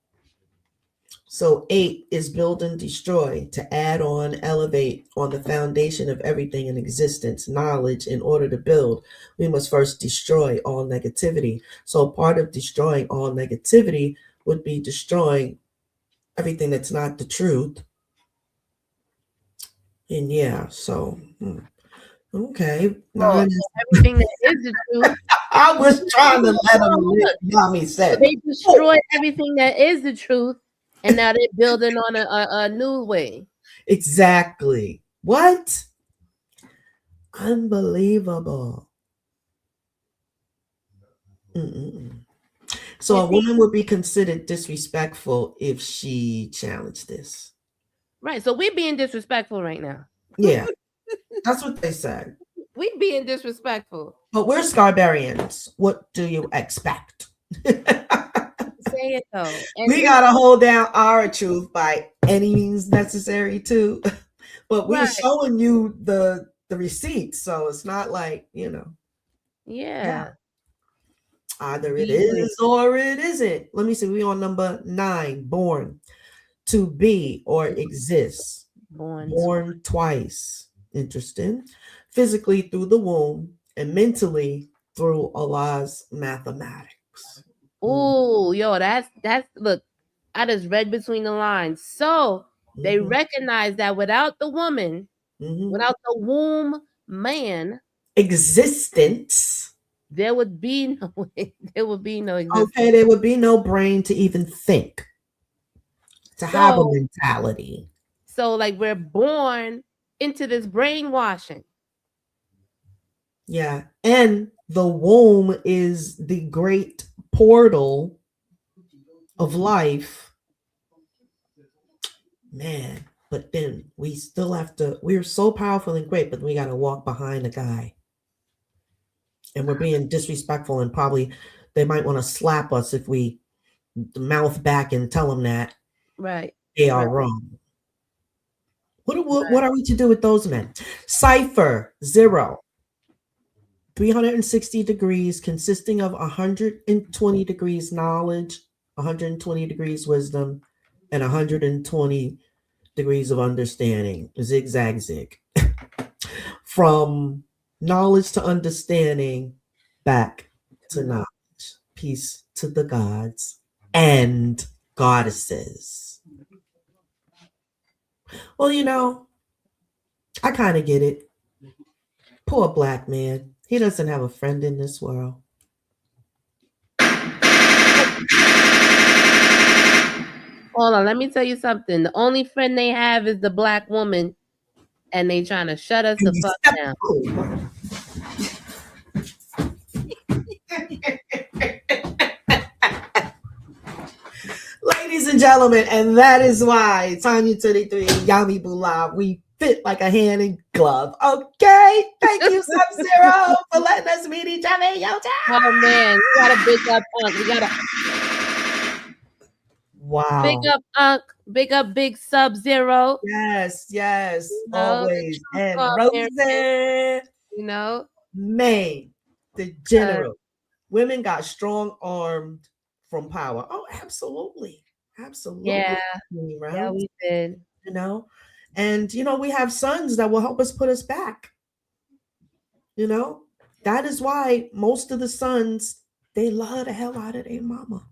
So 8 is build and destroy, to add on, elevate on the foundation of everything in existence, knowledge. In order to build, we must first destroy all negativity. So part of destroying all negativity would be destroying everything that's not the truth. And yeah, so okay. Everything that is the truth. I was trying to let them live. Yammi said they destroy everything that is the truth, and now they're building on a new way. Exactly. What? Unbelievable. So a woman would be considered disrespectful if she challenged this. Right. So we're being disrespectful right now. Yeah. That's what they said. We being disrespectful. But we're Scarberians. What do you expect? Say it though. We gotta hold down our truth by any means necessary too. But we're showing you the receipts, so it's not like, Yeah. Either it is or it isn't. Let me see. We on number 9. Born, to be or exist. Born twice. Interesting. Physically through the womb and mentally through Allah's mathematics. Oh, yo, that's look. I just read between the lines. So they recognize that without the woman, without the womb man existence, there would be no existence. Okay, there would be no brain to even think, to have a mentality. So like we're born into this brainwashing. Yeah, and the womb is the great portal of life. Man, but then we still have to, we're so powerful and great, but we got to walk behind a guy. And we're being disrespectful, and probably they might want to slap us if we mouth back and tell them that they are wrong. What are we to do with those men? Cipher 0. 360 degrees, consisting of 120 degrees knowledge, 120 degrees wisdom, and 120 degrees of understanding. Zigzag zig. From knowledge to understanding, back to knowledge. Peace to the gods and goddesses. Well, I kind of get it. Poor black man. He doesn't have a friend in this world. Hold on, let me tell you something. The only friend they have is the black woman, and they trying to shut us the fuck down. Ladies and gentlemen, and that is why Tonya 23 and Yammi Bulah, we fit like a hand in glove. Okay, thank you, Sub-Zero, for letting us meet each other in your time. Oh man, we gotta big up Unc. We gotta Wow. big up Unc. Big up Big Sub-Zero. Yes, yes, You know, always. And Scarberian, Roseanne you know, May, the general. Women got strong armed from power. Oh, absolutely. Absolutely. yeah, Right? yeah, we did. You know, and we have sons that will help us put us back. That is why most of the sons, they love the hell out of their mama.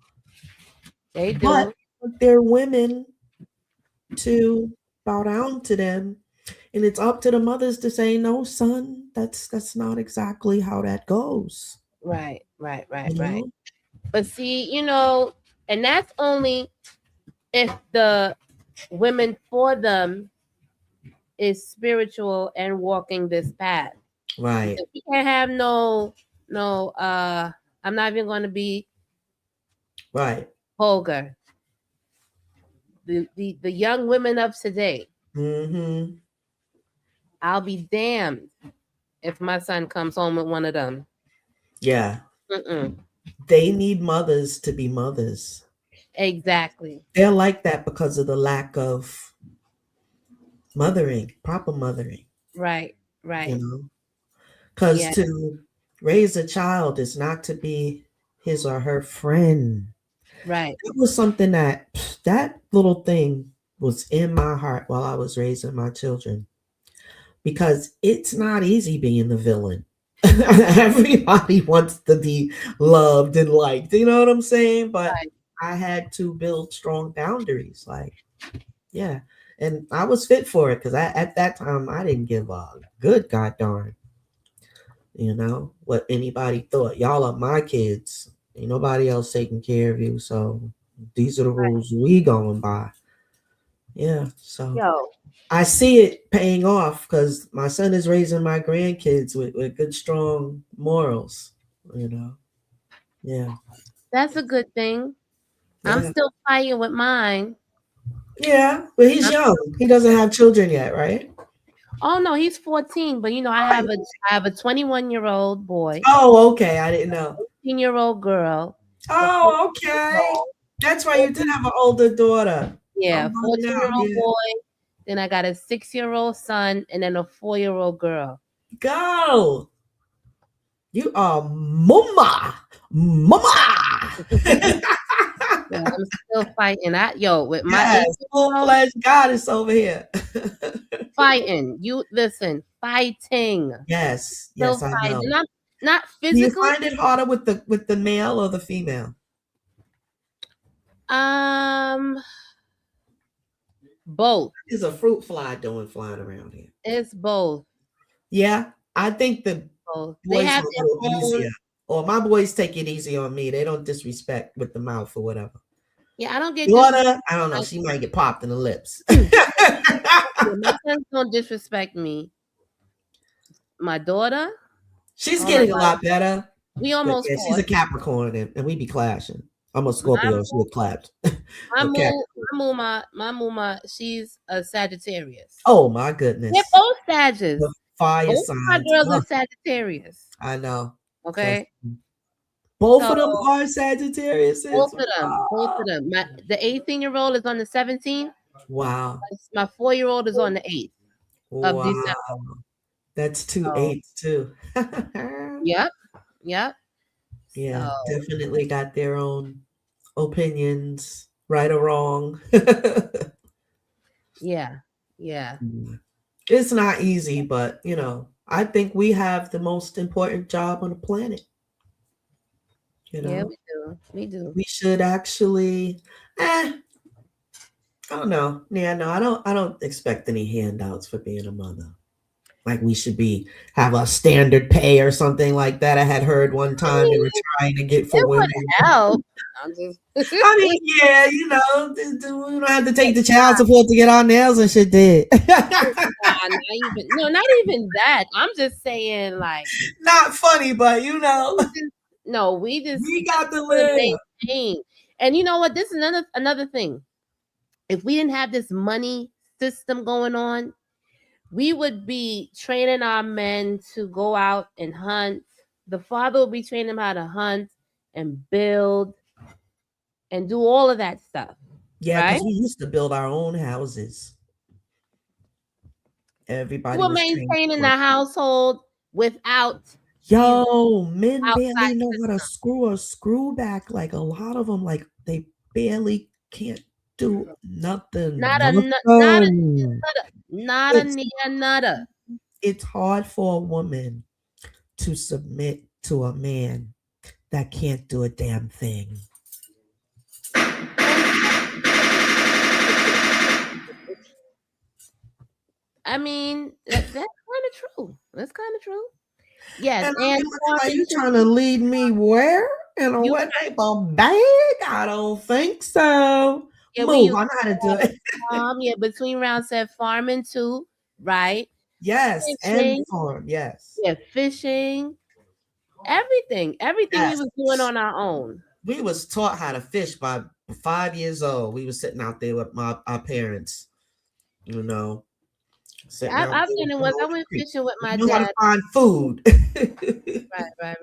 They do. But they're women to bow down to them. And it's up to the mothers to say, no, son, that's not exactly how that goes. Right. But see, and that's only if the women for them is spiritual and walking this path. Right. Because we can't have no, I'm not even going to be vulgar. The young women of today, Mm-hmm. I'll be damned if my son comes home with one of them. Yeah. Mm-mm. They need mothers to be mothers. Exactly. They're like that because of the lack of mothering, proper mothering. Right. Because to raise a child is not to be his or her friend. Right. It was something that little thing was in my heart while I was raising my children. Because it's not easy being the villain. Everybody wants to be loved and liked. You know what I'm saying? But I had to build strong boundaries. Yeah. And I was fit for it because at that time I didn't give a good god darn. What anybody thought. Y'all are my kids. Ain't nobody else taking care of you. So these are the rules we going by. Yeah. So I see it paying off because my son is raising my grandkids with good, strong morals. Yeah. That's a good thing. Yeah. I'm still fighting with mine. Yeah, but he's young. He doesn't have children yet, right? Oh no, he's 14. But I have a 21-year-old boy. Oh, okay. I didn't know. 18-year-old girl. Oh, okay. That's right. You did have an older daughter. Yeah, 14-year-old boy. Then I got a 6-year-old son, and then a 4-year-old girl. Go. You are mama. Yeah, I'm still fighting. With my full-fledged goddess over here. Fighting. You listen, fighting. Yes, still yes, fighting. I know. Not physically. Do you find it harder with the male or the female? Both. There's a fruit fly flying around here. It's both. Yeah, I think the boys they have are a little easier. Or my boys take it easy on me. They don't disrespect with the mouth or whatever. Yeah, I don't get daughter. I don't know. She might get popped in the lips. My sons don't disrespect me. My daughter, she's getting a lot better. We almost. Yeah, she's a Capricorn, and we be clashing. I'm a Scorpio. She was clapped. My mama, she's a Sagittarius. Oh my goodness. They're both Sagittarius. The fire signs. My girls are Sagittarius. I know. Okay. Both of them are Sagittarius. Both of them. The 18-year-old is on the 17th. Wow. My 4-year-old is on the 8th of December. That's 2 8s too. Yep. Yeah, definitely got their own opinions, right or wrong. Yeah. It's not easy, but I think we have the most important job on the planet. Yeah, we do. We should actually I don't know. Yeah, no, I don't expect any handouts for being a mother. like we should have a standard pay or something like that. I had heard one time they were trying to get for It would women. help. I'm just I mean, yeah, you know, we don't have to take the child support to get our nails and shit did. not even that. I'm just saying, like, Not funny, but you know, we got to live. maintain. And you know what? This is another thing. If we didn't have this money system going on, we would be training our men to go out and hunt. The father would be training them how to hunt and build and do all of that stuff. Yeah, right? because we used to build our own houses. Everybody We're was maintaining the household without. Men barely know how to screw a screw back. Like a lot of them, like they barely can't do nothing. Not a nutter. It's hard for a woman to submit to a man that can't do a damn thing. I mean, that's kind of true. That's kind of true. Yes, and are you trying to lead me where? In a what type of bag? I don't think so. Yeah, Move. I know how to do it. Between rounds said farming too, right? Yes, fishing, and farm. Yes. Yeah, fishing. Everything Yes. we was doing on our own. We was taught how to fish by 5 years old. We was sitting out there with our parents, you know. I went fishing with my dad. How to find food.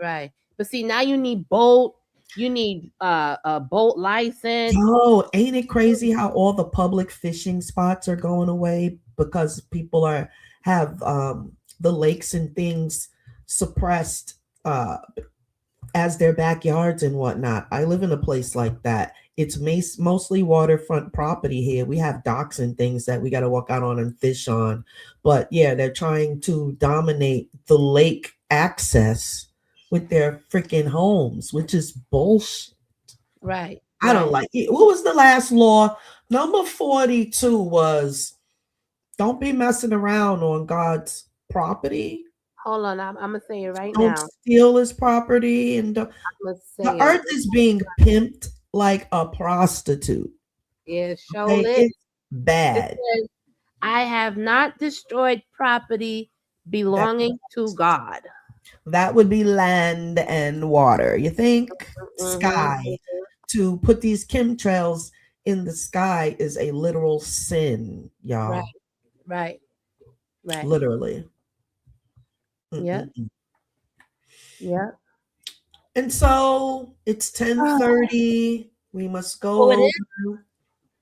Right. But see, now you need boat. You need a boat license. Oh, ain't it crazy how all the public fishing spots are going away because people have the lakes and things suppressed as their backyards and whatnot. I live in a place like that. It's mostly waterfront property here. We have docks and things that we got to walk out on and fish on. But yeah, they're trying to dominate the lake access with their freaking homes, which is bullshit. Right. I don't like it. What was the last law? Number 42 was don't be messing around on God's property. Hold on, I'm gonna say it right now. Don't steal his property, and the earth is being pimped like a prostitute. Yeah, it's bad. It says, I have not destroyed property belonging to God. That would be land and water. You think sky? To put these chemtrails in the sky is a literal sin, y'all. Right. Literally. Yeah. And so it's 10:30. We must go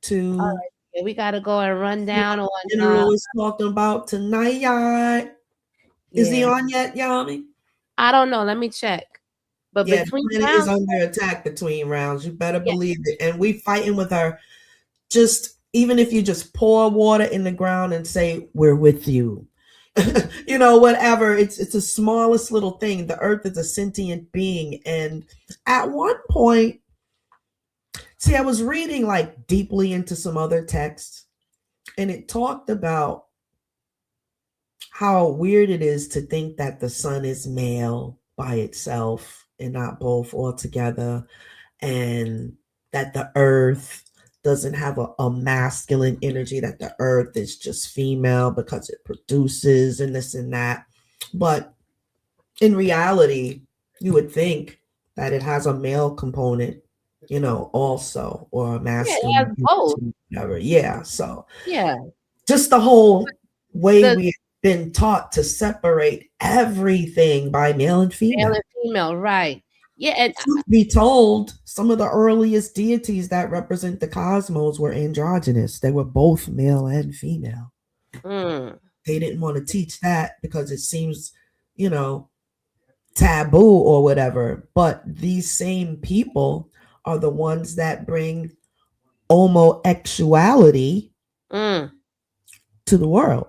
to. Right. We gotta go and run down on. General is talking about tonight. Is he on yet, Yammi? I don't know. Let me check. But between rounds, is under attack between rounds. You better believe it. And we fighting with her. Just even if you just pour water in the ground and say we're with you, you know, whatever. It's the smallest little thing. The earth is a sentient being, and at one point, see, I was reading like deeply into some other texts, and it talked about how weird it is to think that the sun is male by itself and not both altogether, and that the earth doesn't have a masculine energy, that the earth is just female because it produces and this and that. But in reality, you would think that it has a male component, you know, also, or a masculine. So just the whole way we've been taught to separate everything by male and female. Male and female, right. Yeah, and truth be told, some of the earliest deities that represent the cosmos were androgynous. They were both male and female. They didn't want to teach that because it seems, you know, taboo or whatever. But these same people are the ones that bring homosexuality to the world.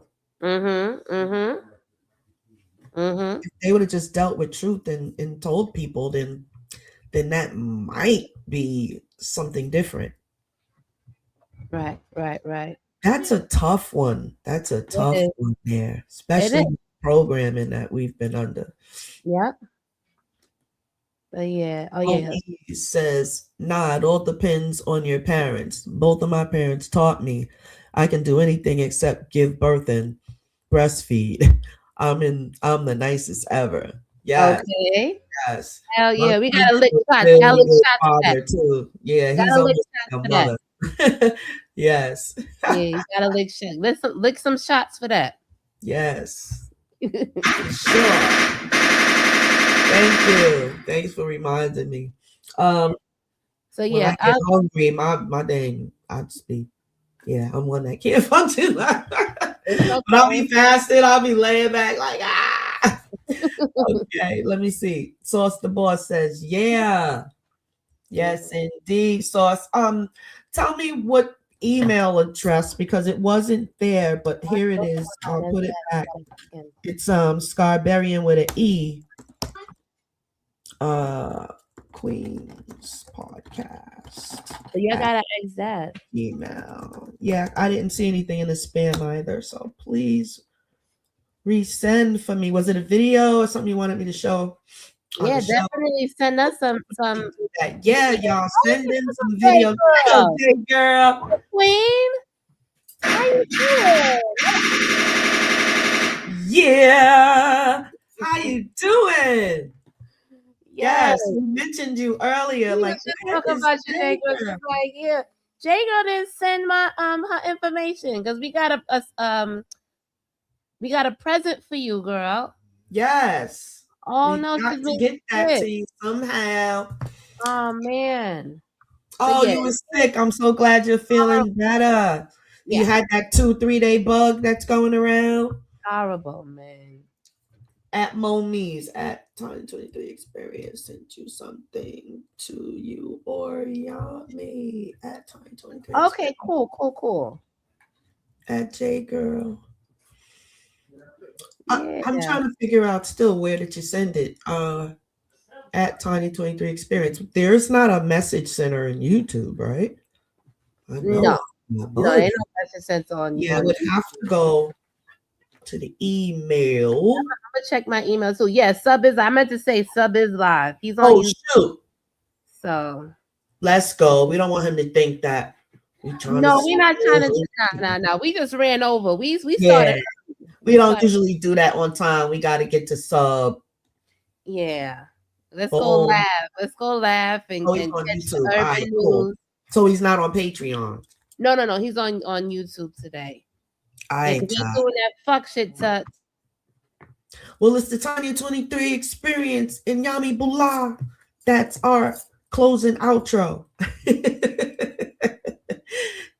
If they would have just dealt with truth and told people, then that might be something different. Right. That's a tough one. That's a tough one there, especially programming that we've been under. Yep. But yeah. Oh yeah. He says, nah, it all depends on your parents. Both of my parents taught me I can do anything except give birth and breastfeed. I'm the nicest ever. Yes. Okay. Yes. Hell My yeah. We son gotta lick was shots. still Gotta with lick his shots for that. father too. Yeah, he's Gotta lick almost shots like a for that. mother. Yes. Yeah, you gotta lick shots. Lick some shots for that. Yes. Sure. Thank you. Thanks for reminding me. So When yeah, I get hungry, my dang, I just be, I'm one that can't function. But I'll be fasted. I'll be laying back like Okay, let me see. Sauce the Boss says, yeah. Yes, indeed, Sauce. Tell me what email address because it wasn't there, but here it is. I'll put it back. It's Scarberian with an E. Queens podcast. So you gotta ask that. Email. Yeah, I didn't see anything in the spam either, so please resend for me. Was it a video or something you wanted me to show? Yeah, definitely send us some. Yeah, y'all send in some video. Hey, girl. Queen, how you doing? Yeah. How you doing? Yes, we mentioned you earlier. Like, talk about you, J Girl. Like, yeah, J Girl didn't send my her information because we got a present for you, girl. Yes. Oh no, got to get that to you somehow. Oh man. Oh, you were sick. I'm so glad you're feeling better. Yeah. You had that 2-3 day bug that's going around. Horrible, man. At Momies at Time 23 Experience sent you something to you or Yammi at Time 23. Okay, cool. At J Girl. Yeah. I'm trying to figure out still where did you send it? At Tiny 23 Experience. There's not a message center in YouTube, right? No, ain't no message center on. Yeah, I would have to go to the email. I'm gonna check my email too. Yeah, I meant to say Sub is live. He's on. Oh shoot! So let's go. We don't want him to think that we're not trying to do that. No. We just ran over. We started. Yeah. We don't usually do that on time. We got to get to Sub. Yeah. Let's go laugh and he's on catch YouTube. Urban News. Cool. So he's not on Patreon. No. He's on YouTube today. He's doing that fuck shit to. Well, it's the Tonya 23 Experience in Yammi Bulah. That's our closing outro.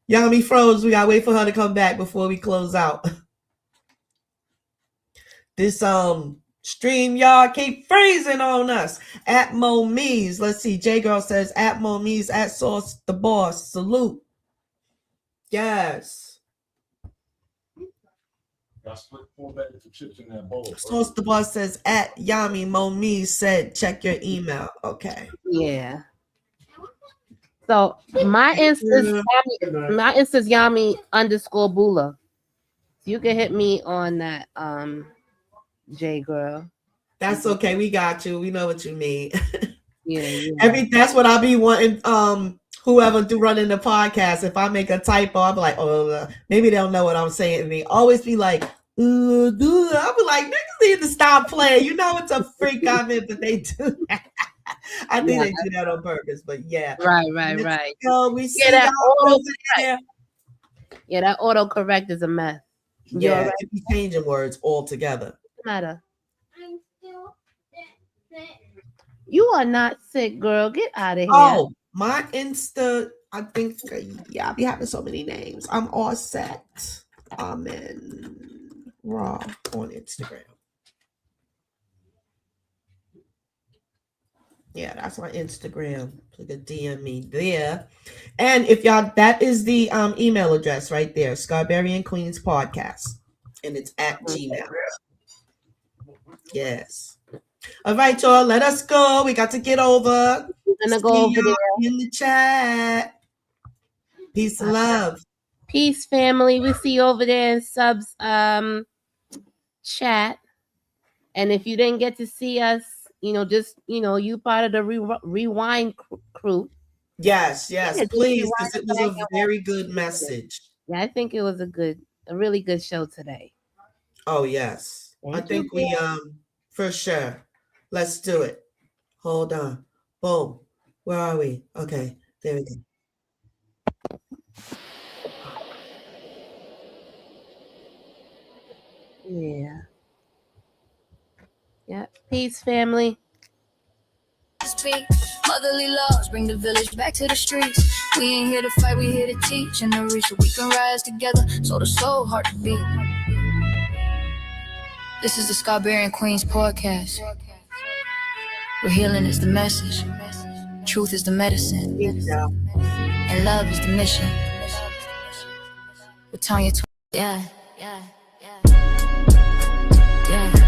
Yammi froze. We gotta wait for her to come back before we close out. This stream y'all keep freezing on us. At Momies. Let's see. J Girl says at Momies at Sauce the Boss. Salute. Yes. Split 4 bags of chips in that bowl. Sauce the Boss says at Yammi Momies said check your email. Okay. Yeah. So my Insta is Yammi _Bulah. So you can hit me on that, J Girl. That's okay. We got you. We know what you mean. Yeah. That's what I'll be wanting. Whoever do running the podcast, if I make a typo, I'll be like, oh, maybe they don't know what I'm saying. And they always be like, I'll be like, niggas need to stop playing. You know, it's a free comment, but they do that. I think they do that on purpose, but yeah. Right. We see that autocorrect. Yeah, that autocorrect is a mess. Yeah, it be changing words altogether. What's the matter? I'm still sick. You are not sick, girl. Get out of here. Oh, my Insta, I think, I be having so many names. I'm all set. Amen. Raw on Instagram. Yeah, that's my Instagram. Click a DM me there. And if y'all, that is the email address right there, Scarberian Queens Podcast. And it's at Gmail. Yes. All right, y'all, let us go. We got to get over. We're gonna go over there in the chat. Peace and love. Peace, family. We see you over there in Sub's chat. And if you didn't get to see us, just you part of the rewind crew. Yes, Yeah, yes, just please, rewind because it it was back a and very good message. yeah, I think it was a really good show today. Oh yes. I Thank you, think we for sure. Let's do it. Hold on. Boom. Where are we? Okay, there we go. Yeah. Yeah. Peace, family. Speak. Motherly laws bring the village back to the streets. We ain't here to fight, we here to teach and to reach so we can rise together. Soul to soul, heart to beat. This is the Scarberian Queens podcast, where healing is the message, truth is the medicine, Peace, y'all. and love is the mission. With Tonya, yeah, yeah, yeah, yeah.